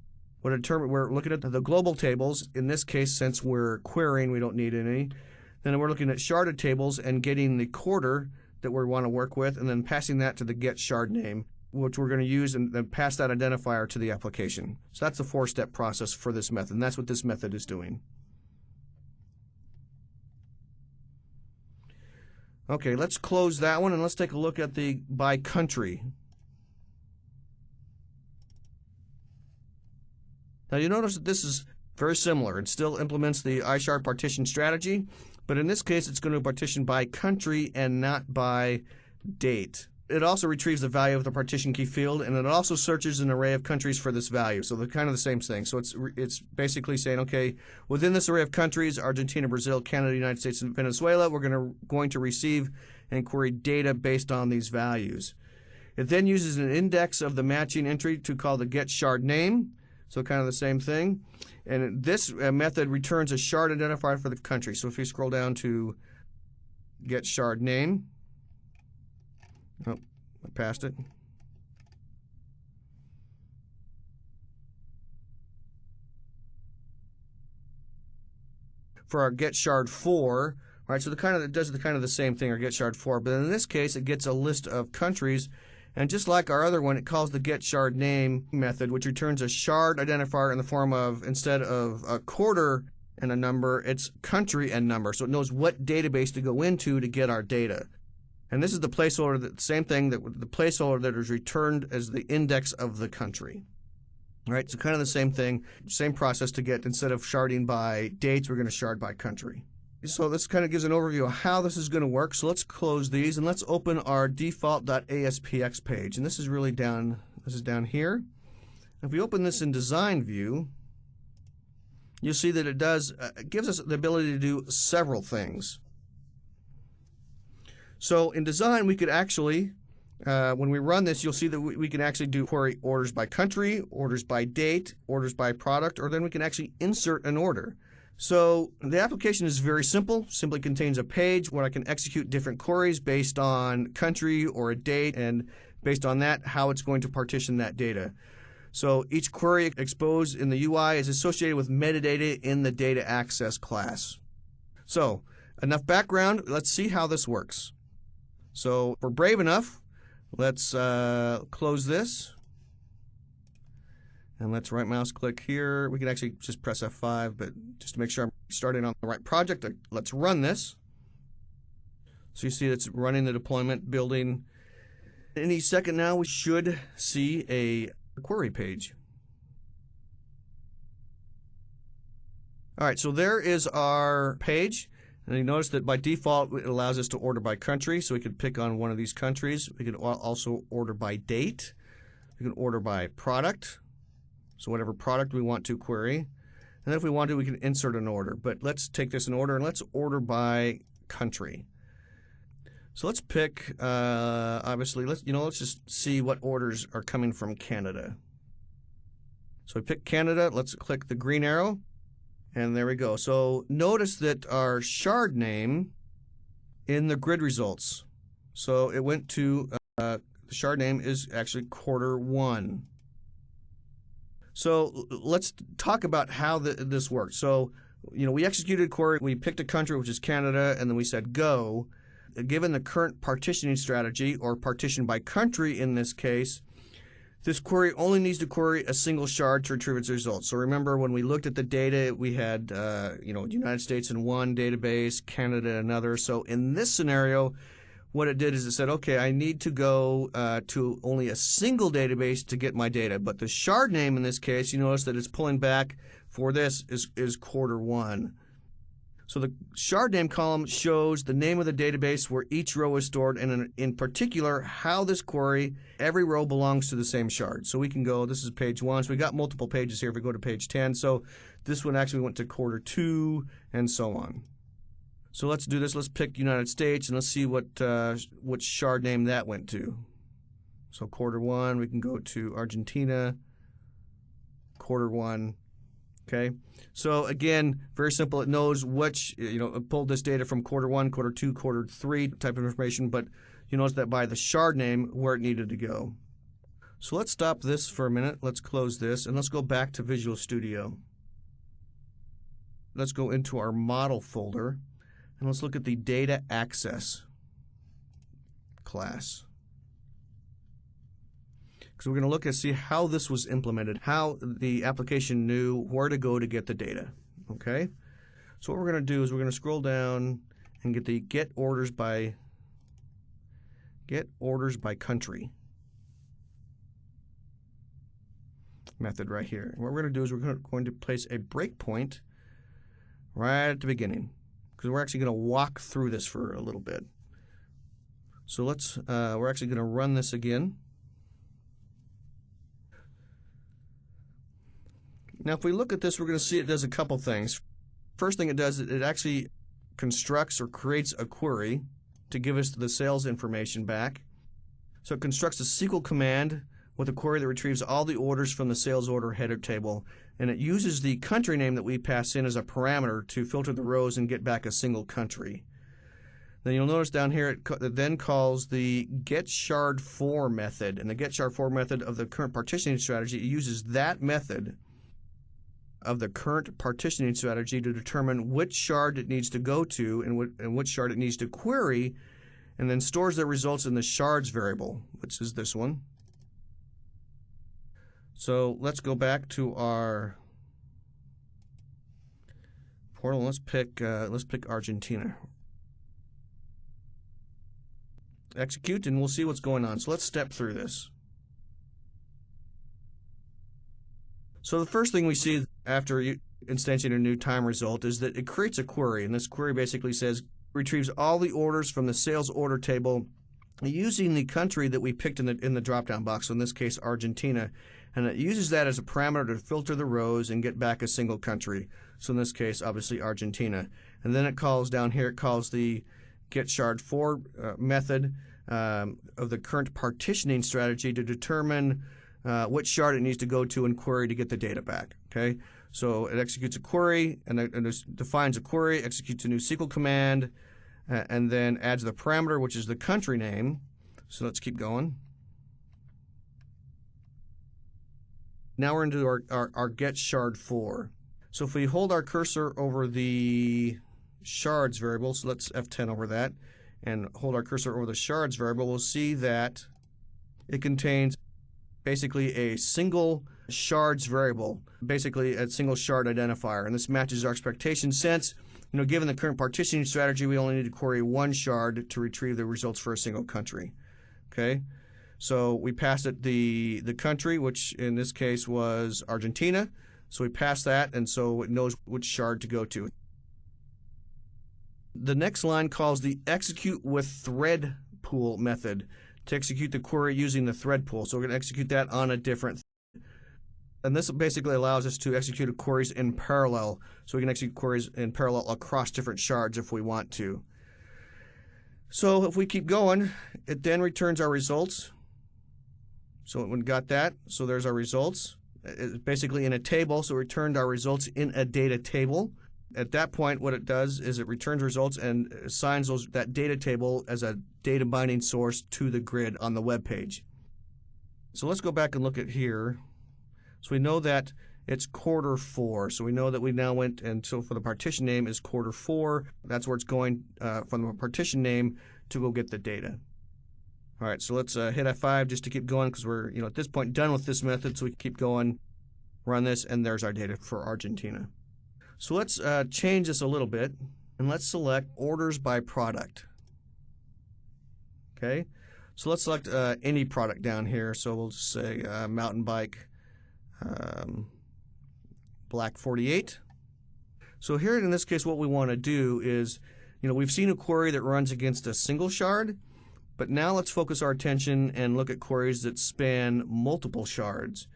We're looking at the global tables. In this case, since we're querying, we don't need any. Then we're looking at sharded tables and getting the quarter that we want to work with, and then passing that to the getShard name, which we're going to use and then pass that identifier to the application. So that's the 4-step process for this method, and that's what this method is doing. Okay, let's close that one and let's take a look at the by country. Now you notice that this is very similar. It still implements the iShard partition strategy, but in this case it's going to partition by country and not by date. It also retrieves the value of the partition key field, and it also searches an array of countries for this value. So they're kind of the same thing. So it's basically saying, okay, within this array of countries, Argentina, Brazil, Canada, United States, and Venezuela, we're going to receive and query data based on these values. It then uses an index of the matching entry to call the getShard name. So kind of the same thing. And this method returns a shard identifier for the country. So if you scroll down to getShard name, oh, I passed it. For our getShard4, right? So it does the same thing, our getShard4, but in this case it gets a list of countries, and just like our other one, it calls the getShard name method, which returns a shard identifier in the form of, instead of a quarter and a number, it's country and number. So it knows what database to go into to get our data. And this is the placeholder, the same thing, the placeholder that is returned as the index of the country. All right, so kind of the same thing, same process to get, instead of sharding by dates, we're going to shard by country. So this kind of gives an overview of how this is going to work. So let's close these and let's open our default.aspx page. And this is really down here. If we open this in design view, you'll see that it gives us the ability to do several things. So in design, we could actually, when we run this, you'll see that we can actually do query orders by country, orders by date, orders by product, or then we can actually insert an order. So the application is very simple, simply contains a page where I can execute different queries based on country or a date, and based on that, how it's going to partition that data. So each query exposed in the UI is associated with metadata in the data access class. So enough background, let's see how this works. So if we're brave enough, let's close this. And let's right mouse click here. We can actually just press F5, but just to make sure I'm starting on the right project, let's run this. So you see it's running the deployment, building. Any second now, we should see a query page. All right, so there is our page. And you notice that by default, it allows us to order by country. So we could pick on one of these countries. We could also order by date. We can order by product. So whatever product we want to query. And then if we want to, we can insert an order. But let's take this in order, and let's order by country. So let's pick, obviously, let's just see what orders are coming from Canada. So we pick Canada. Let's click the green arrow, and there we go. So notice that our shard name in the grid results. So it went to, the shard name is actually Q1. So let's talk about how this works. So, we executed a query, we picked a country, which is Canada, and then we said go. Given the current partitioning strategy, or partition by country in this case, this query only needs to query a single shard to retrieve its results. So remember, when we looked at the data, we had, United States in one database, Canada in another. So in this scenario, what it did is it said, okay, I need to go to only a single database to get my data. But the shard name in this case, you notice that it's pulling back for this is Q1. So the shard name column shows the name of the database where each row is stored, and in particular, how this query, every row belongs to the same shard. So we can go, this is page 1, so we got multiple pages here if we go to page 10. So this one actually went to Q2, and so on. So let's do this. Let's pick United States, and let's see what shard name that went to. So Q1, we can go to Argentina, Q1. Okay, so again, very simple. It knows which, it pulled this data from Q1, Q2, Q3 type of information, but you notice that by the shard name where it needed to go. So let's stop this for a minute. Let's close this, and let's go back to Visual Studio. Let's go into our model folder, and let's look at the data access class. Because we're going to look and see how this was implemented, how the application knew where to go to get the data. Okay? So what we're going to do is we're going to scroll down and get the get orders by country method right here. And what we're going to do is we're going to place a breakpoint right at the beginning, because we're actually going to walk through this for a little bit. So we're actually going to run this again. Now, if we look at this, we're going to see it does a couple things. First thing it does, it actually constructs or creates a query to give us the sales information back. So it constructs a SQL command with a query that retrieves all the orders from the sales order header table, and it uses the country name that we pass in as a parameter to filter the rows and get back a single country. Then you'll notice down here it then calls the getShard4 method, and the getShard4 method of the current partitioning strategy, it uses that method of the current partitioning strategy to determine which shard it needs to go to and which shard it needs to query, and then stores the results in the shards variable, which is this one. So let's go back to our portal. Let's pick Argentina. Execute, and we'll see what's going on. So let's step through this. So the first thing we see after instantiating a new time result is that it creates a query, and this query basically says retrieves all the orders from the sales order table using the country that we picked in the drop-down box, so in this case Argentina, and it uses that as a parameter to filter the rows and get back a single country. So in this case, obviously Argentina. And then it calls down here, it calls the getShard4 method of the current partitioning strategy to determine which shard it needs to go to and query to get the data back. Okay, so it executes a query and it defines a query, executes a new SQL command, and then adds the parameter, which is the country name. So let's keep going. Now we're into our getShard4. So if we hold our cursor over the shards variable, so let's F10 over that, and hold our cursor over the shards variable, we'll see that it contains basically a single shards variable, basically a single shard identifier, and this matches our expectations since, given the current partitioning strategy, we only need to query one shard to retrieve the results for a single country. Okay, so we passed it the country, which in this case was Argentina, so we passed that, and so it knows which shard to go to. The next line calls the execute with thread pool method to execute the query using the thread pool. So we're going to execute that on a different thread. And this basically allows us to execute queries in parallel. So we can execute queries in parallel across different shards if we want to. So if we keep going, it then returns our results. So we got that. So there's our results. It's basically in a table, so it returned our results in a data table. At that point, what it does is it returns results and assigns that data table as a data binding source to the grid on the web page. So let's go back and look at here. So we know that it's quarter 4. So we know that we now went, and so for the partition name is quarter 4. That's where it's going from the partition name to go get the data. All right, so let's hit F5 just to keep going because we're at this point done with this method. So we keep going, run this, and there's our data for Argentina. So let's change this a little bit, and let's select orders by product. Okay, so let's select any product down here. So we'll just say mountain bike, black 48. So here in this case, what we want to do is, we've seen a query that runs against a single shard, but now let's focus our attention and look at queries that span multiple shards.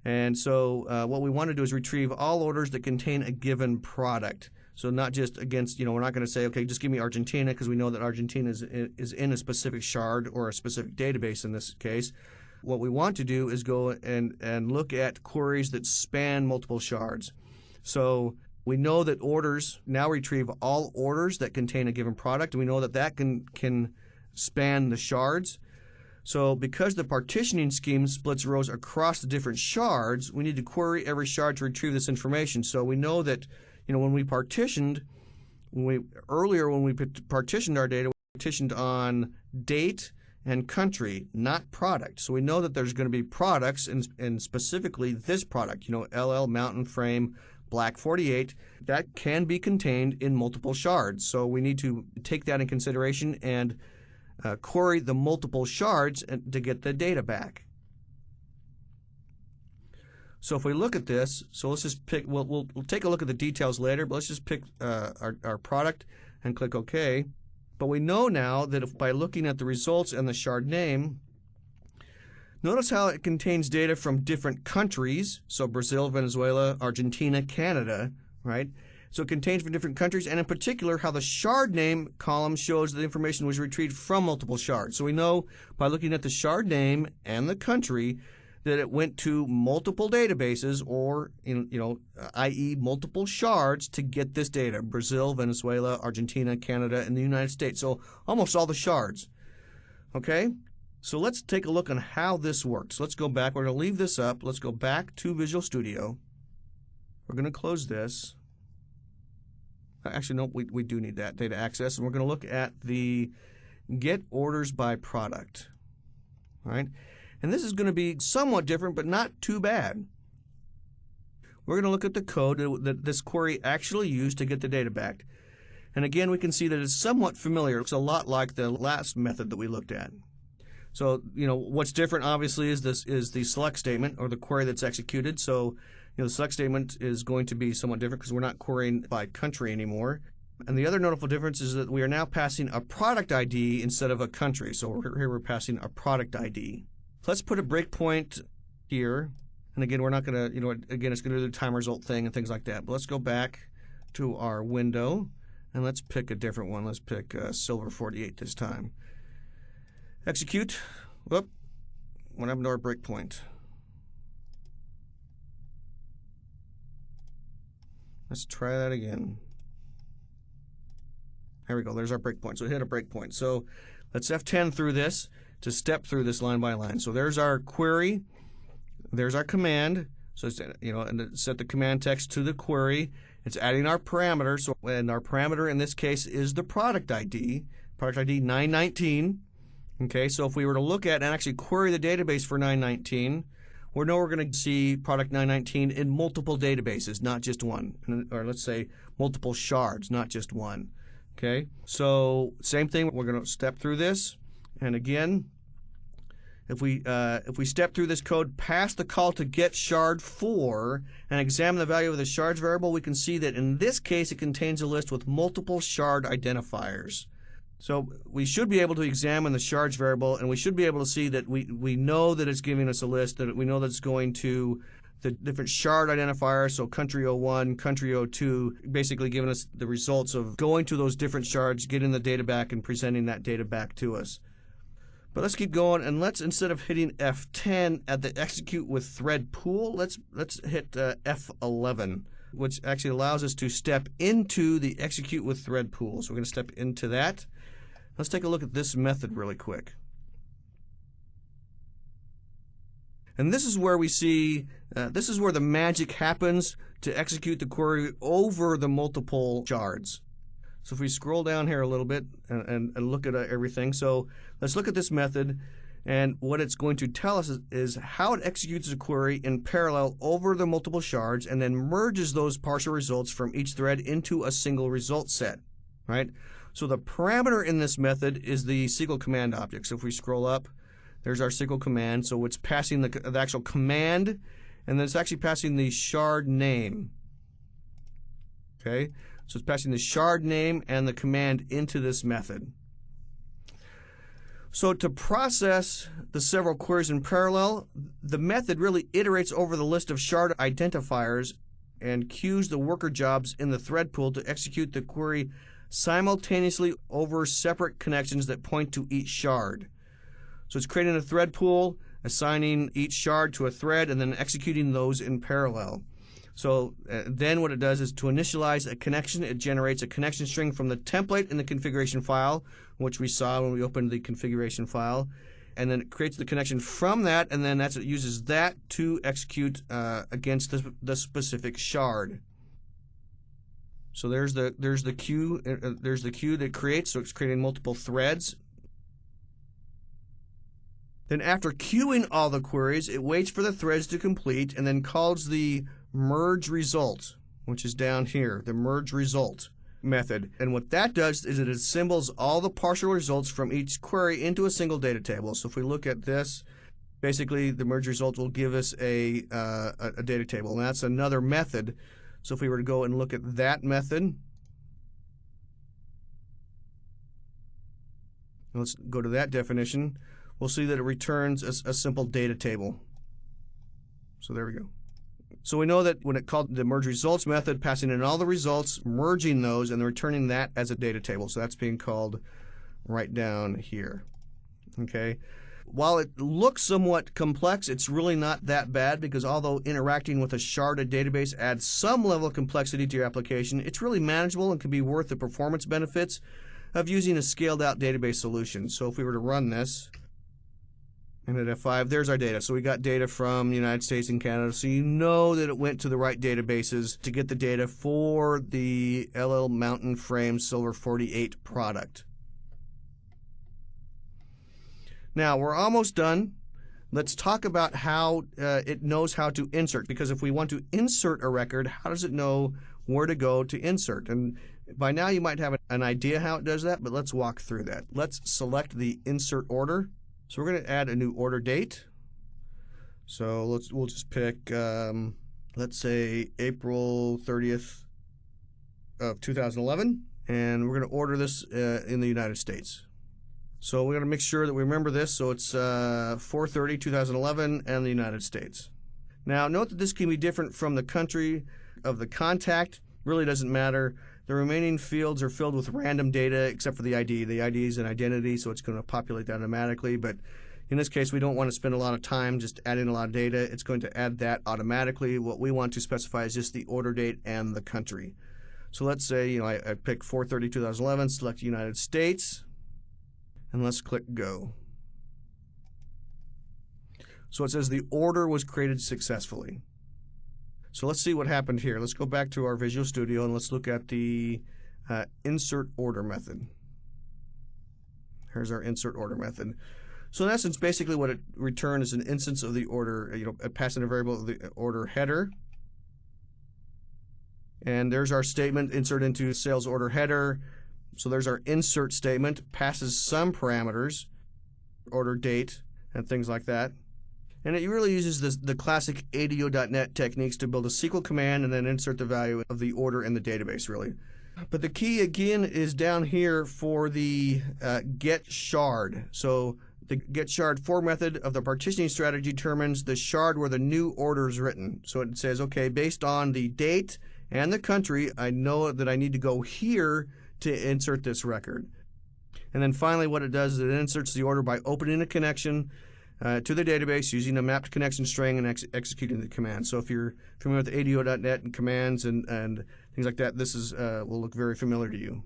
And so what we want to do is retrieve all orders that contain a given product. So not just against, we're not going to say, okay, just give me Argentina, because we know that Argentina is in a specific shard or a specific database in this case. What we want to do is go and look at queries that span multiple shards. So we know that orders now retrieve all orders that contain a given product, and we know that that can span the shards. So because the partitioning scheme splits rows across the different shards, we need to query every shard to retrieve this information. So we know that, when we partitioned, when we partitioned our data, we partitioned on date and country, not product. So we know that there's going to be products, and specifically this product, LL Mountain Frame Black 48, that can be contained in multiple shards. So we need to take that in consideration and query the multiple shards to get the data back. So if we look at this, so let's just pick, we'll take a look at the details later, but let's just pick our product and click OK. But we know now that if by looking at the results and the shard name, notice how it contains data from different countries, so Brazil, Venezuela, Argentina, Canada, right? So it contains from different countries, and in particular how the shard name column shows that the information was retrieved from multiple shards. So we know by looking at the shard name and the country that it went to multiple databases, or i.e. multiple shards, to get this data: Brazil, Venezuela, Argentina, Canada, and the United States. So almost all the shards. Okay, so let's take a look on how this works. Let's go back. We're going to leave this up. Let's go back to Visual Studio. We're going to close this. Actually, no, we do need that data access, and we're going to look at the get orders by product. All right, and this is going to be somewhat different, but not too bad. We're going to look at the code that this query actually used to get the data back. And again, we can see that it's somewhat familiar. It looks a lot like the last method that we looked at. So, what's different obviously is the select statement, or the query that's executed. So, the select statement is going to be somewhat different because we're not querying by country anymore. And the other notable difference is that we are now passing a product ID instead of a country. So here we're passing a product ID. Let's put a breakpoint here. And again, we're not going to, again, it's going to do the time result thing and things like that. But let's go back to our window and let's pick a different one. Let's pick Silver 48 this time. Execute. Whoop. What happened to our breakpoint? Let's try that again. There we go. There's our breakpoint. So it hit a breakpoint. So let's F10 through this to step through this line by line. So there's our query. There's our command. So it's, and set the command text to the query. It's adding our parameter. So, and our parameter in this case is the product ID 919. Okay. So if we were to look at and actually query the database for 919, we know we're going to see product 919 in multiple databases, not just one, or let's say multiple shards, not just one. Okay, so same thing. We're going to step through this, and again, if we step through this code past the call to get shard 4 and examine the value of the shards variable, we can see that in this case it contains a list with multiple shard identifiers. So we should be able to examine the shards variable, and we should be able to see that we know that it's giving us a list, that we know that it's going to the different shard identifiers, so country 01, country 02, basically giving us the results of going to those different shards, getting the data back, and presenting that data back to us. But let's keep going, and let's, instead of hitting F10 at the execute with thread pool, let's hit F11, which actually allows us to step into the execute with thread pool. So we're going to step into that. Let's take a look at this method really quick. And this is where we see, this is where the magic happens to execute the query over the multiple shards. So if we scroll down here a little bit and look at everything, so let's look at this method, and what it's going to tell us is how it executes the query in parallel over the multiple shards and then merges those partial results from each thread into a single result set, right? So the parameter in this method is the SQL command object. So if we scroll up, there's our SQL command. So it's passing the actual command, and then it's actually passing the shard name. Okay, so it's passing the shard name and the command into this method. So to process the several queries in parallel, the method really iterates over the list of shard identifiers and queues the worker jobs in the thread pool to execute the query simultaneously over separate connections that point to each shard. So it's creating a thread pool, assigning each shard to a thread, and then executing those in parallel. So then what it does is to initialize a connection, it generates a connection string from the template in the configuration file, which we saw when we opened the configuration file, and then it creates the connection from that, and then it uses that to execute against the specific shard. So there's the queue that it creates, so it's creating multiple threads. Then after queuing all the queries, it waits for the threads to complete and then calls the merge result, which is down here, the merge result method. And what that does is it assembles all the partial results from each query into a single data table. So if we look at this, basically the merge result will give us a data table, and that's another method. So if we were to go and look at that method, let's go to that definition, we'll see that it returns a simple data table. So there we go. So we know that when it called the merge results method, passing in all the results, merging those, and then returning that as a data table. So that's being called right down here. Okay. While it looks somewhat complex, it's really not that bad, because although interacting with a sharded database adds some level of complexity to your application, it's really manageable and can be worth the performance benefits of using a scaled out database solution. So if we were to run this, and at F5, there's our data. So we got data from the United States and Canada. So you know that it went to the right databases to get the data for the LL Mountain Frame Silver 48 product. Now, we're almost done. Let's talk about how it knows how to insert. Because if we want to insert a record, how does it know where to go to insert? And by now you might have an idea how it does that, but let's walk through that. Let's select the insert order. So we're going to add a new order date. So we'll just pick, let's say, April 30th of 2011, and we're going to order this in the United States. So we're going to make sure that we remember this. So it's 4/30/2011 and the United States. Now note that this can be different from the country of the contact. Really doesn't matter. The remaining fields are filled with random data except for the ID. The ID is an identity, so it's going to populate that automatically. But in this case, we don't want to spend a lot of time just adding a lot of data. It's going to add that automatically. What we want to specify is just the order date and the country. So let's say I pick 4/30/2011, select United States, and let's click Go. So it says the order was created successfully. So let's see what happened here. Let's go back to our Visual Studio and let's look at the insert order method. Here's our insert order method. So in essence, basically what it returned is an instance of the order, passing a variable of the order header. And there's our statement, insert into sales order header. So there's our insert statement, passes some parameters, order date, and things like that. And it really uses the classic ADO.NET techniques to build a SQL command and then insert the value of the order in the database, really. But the key, again, is down here for the get shard. So The getShard4 method of the partitioning strategy determines the shard where the new order is written. So it says, okay, based on the date and the country, I know that I need to go here to insert this record. And then finally what it does is it inserts the order by opening a connection to the database using a mapped connection string and executing the command. So if you're familiar with ADO.NET and commands and things like that, this is will look very familiar to you.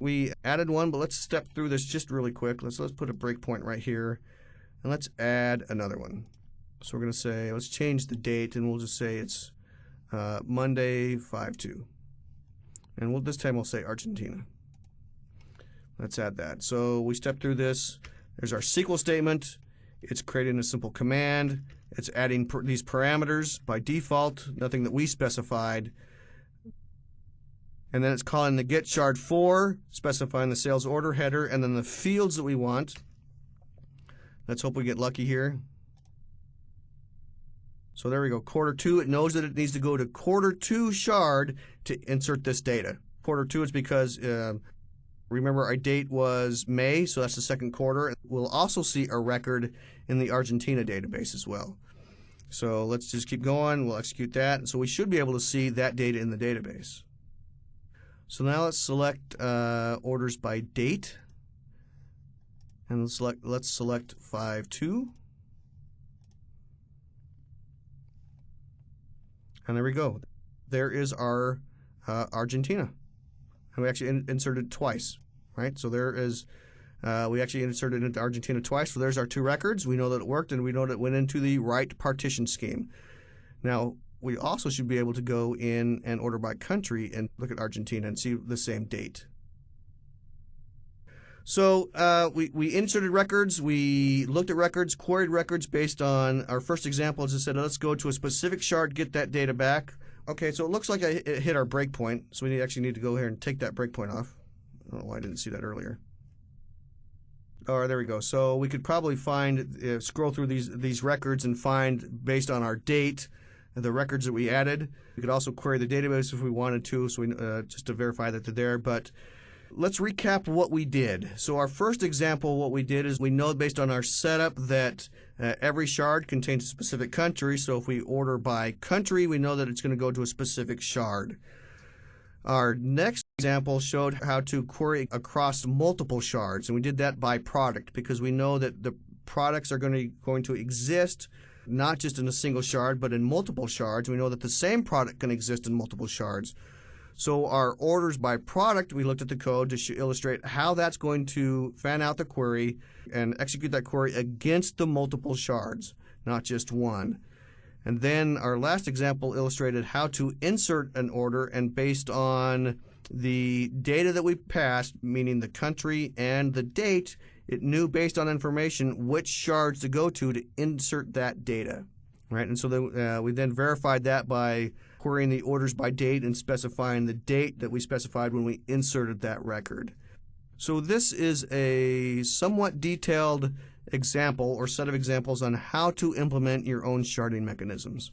We added one, but let's step through this just really quick. Let's put a breakpoint right here, and let's add another one. So we're going to say, let's change the date, and we'll just say it's Monday 5/2. And this time we'll say Argentina. Let's add that. So we step through this. There's our SQL statement. It's creating a simple command. It's adding these parameters by default, nothing that we specified. And then it's calling the getShard4, specifying the sales order header, and then the fields that we want. Let's hope we get lucky here. So there we go, Q2. It knows that it needs to go to Q2 shard to insert this data. Q2 is because, remember, our date was May, so that's the second quarter. We'll also see a record in the Argentina database as well. So let's just keep going. We'll execute that. So we should be able to see that data in the database. So now let's select orders by date, and let's select 5/2, and there we go. There is our Argentina, and we actually inserted twice, right? So there is we actually inserted into Argentina twice. So there's our two records. We know that it worked, and we know that it went into the right partition scheme. Now, we also should be able to go in and order by country and look at Argentina and see the same date. So we inserted records, we looked at records, queried records based on our first example. As I said, let's go to a specific shard, get that data back. Okay, so it looks like it hit our breakpoint, so we actually need to go here and take that breakpoint off. I don't know why I didn't see that earlier. Oh, there we go. So we could probably find, scroll through these records and find, based on our date, the records that we added. We could also query the database if we wanted to, so we just to verify that they're there. But let's recap what we did. So our first example, what we did is we know based on our setup that every shard contains a specific country. So if we order by country, we know that it's going to go to a specific shard. Our next example showed how to query across multiple shards, and we did that by product because we know that the products are going to exist not just in a single shard, but in multiple shards. We know that the same product can exist in multiple shards. So our orders by product, we looked at the code to illustrate how that's going to fan out the query and execute that query against the multiple shards, not just one. And then our last example illustrated how to insert an order, and based on the data that we passed, meaning the country and the date, it knew based on information which shards to go to insert that data, right? And so then, we then verified that by querying the orders by date and specifying the date that we specified when we inserted that record. So this is a somewhat detailed example or set of examples on how to implement your own sharding mechanisms.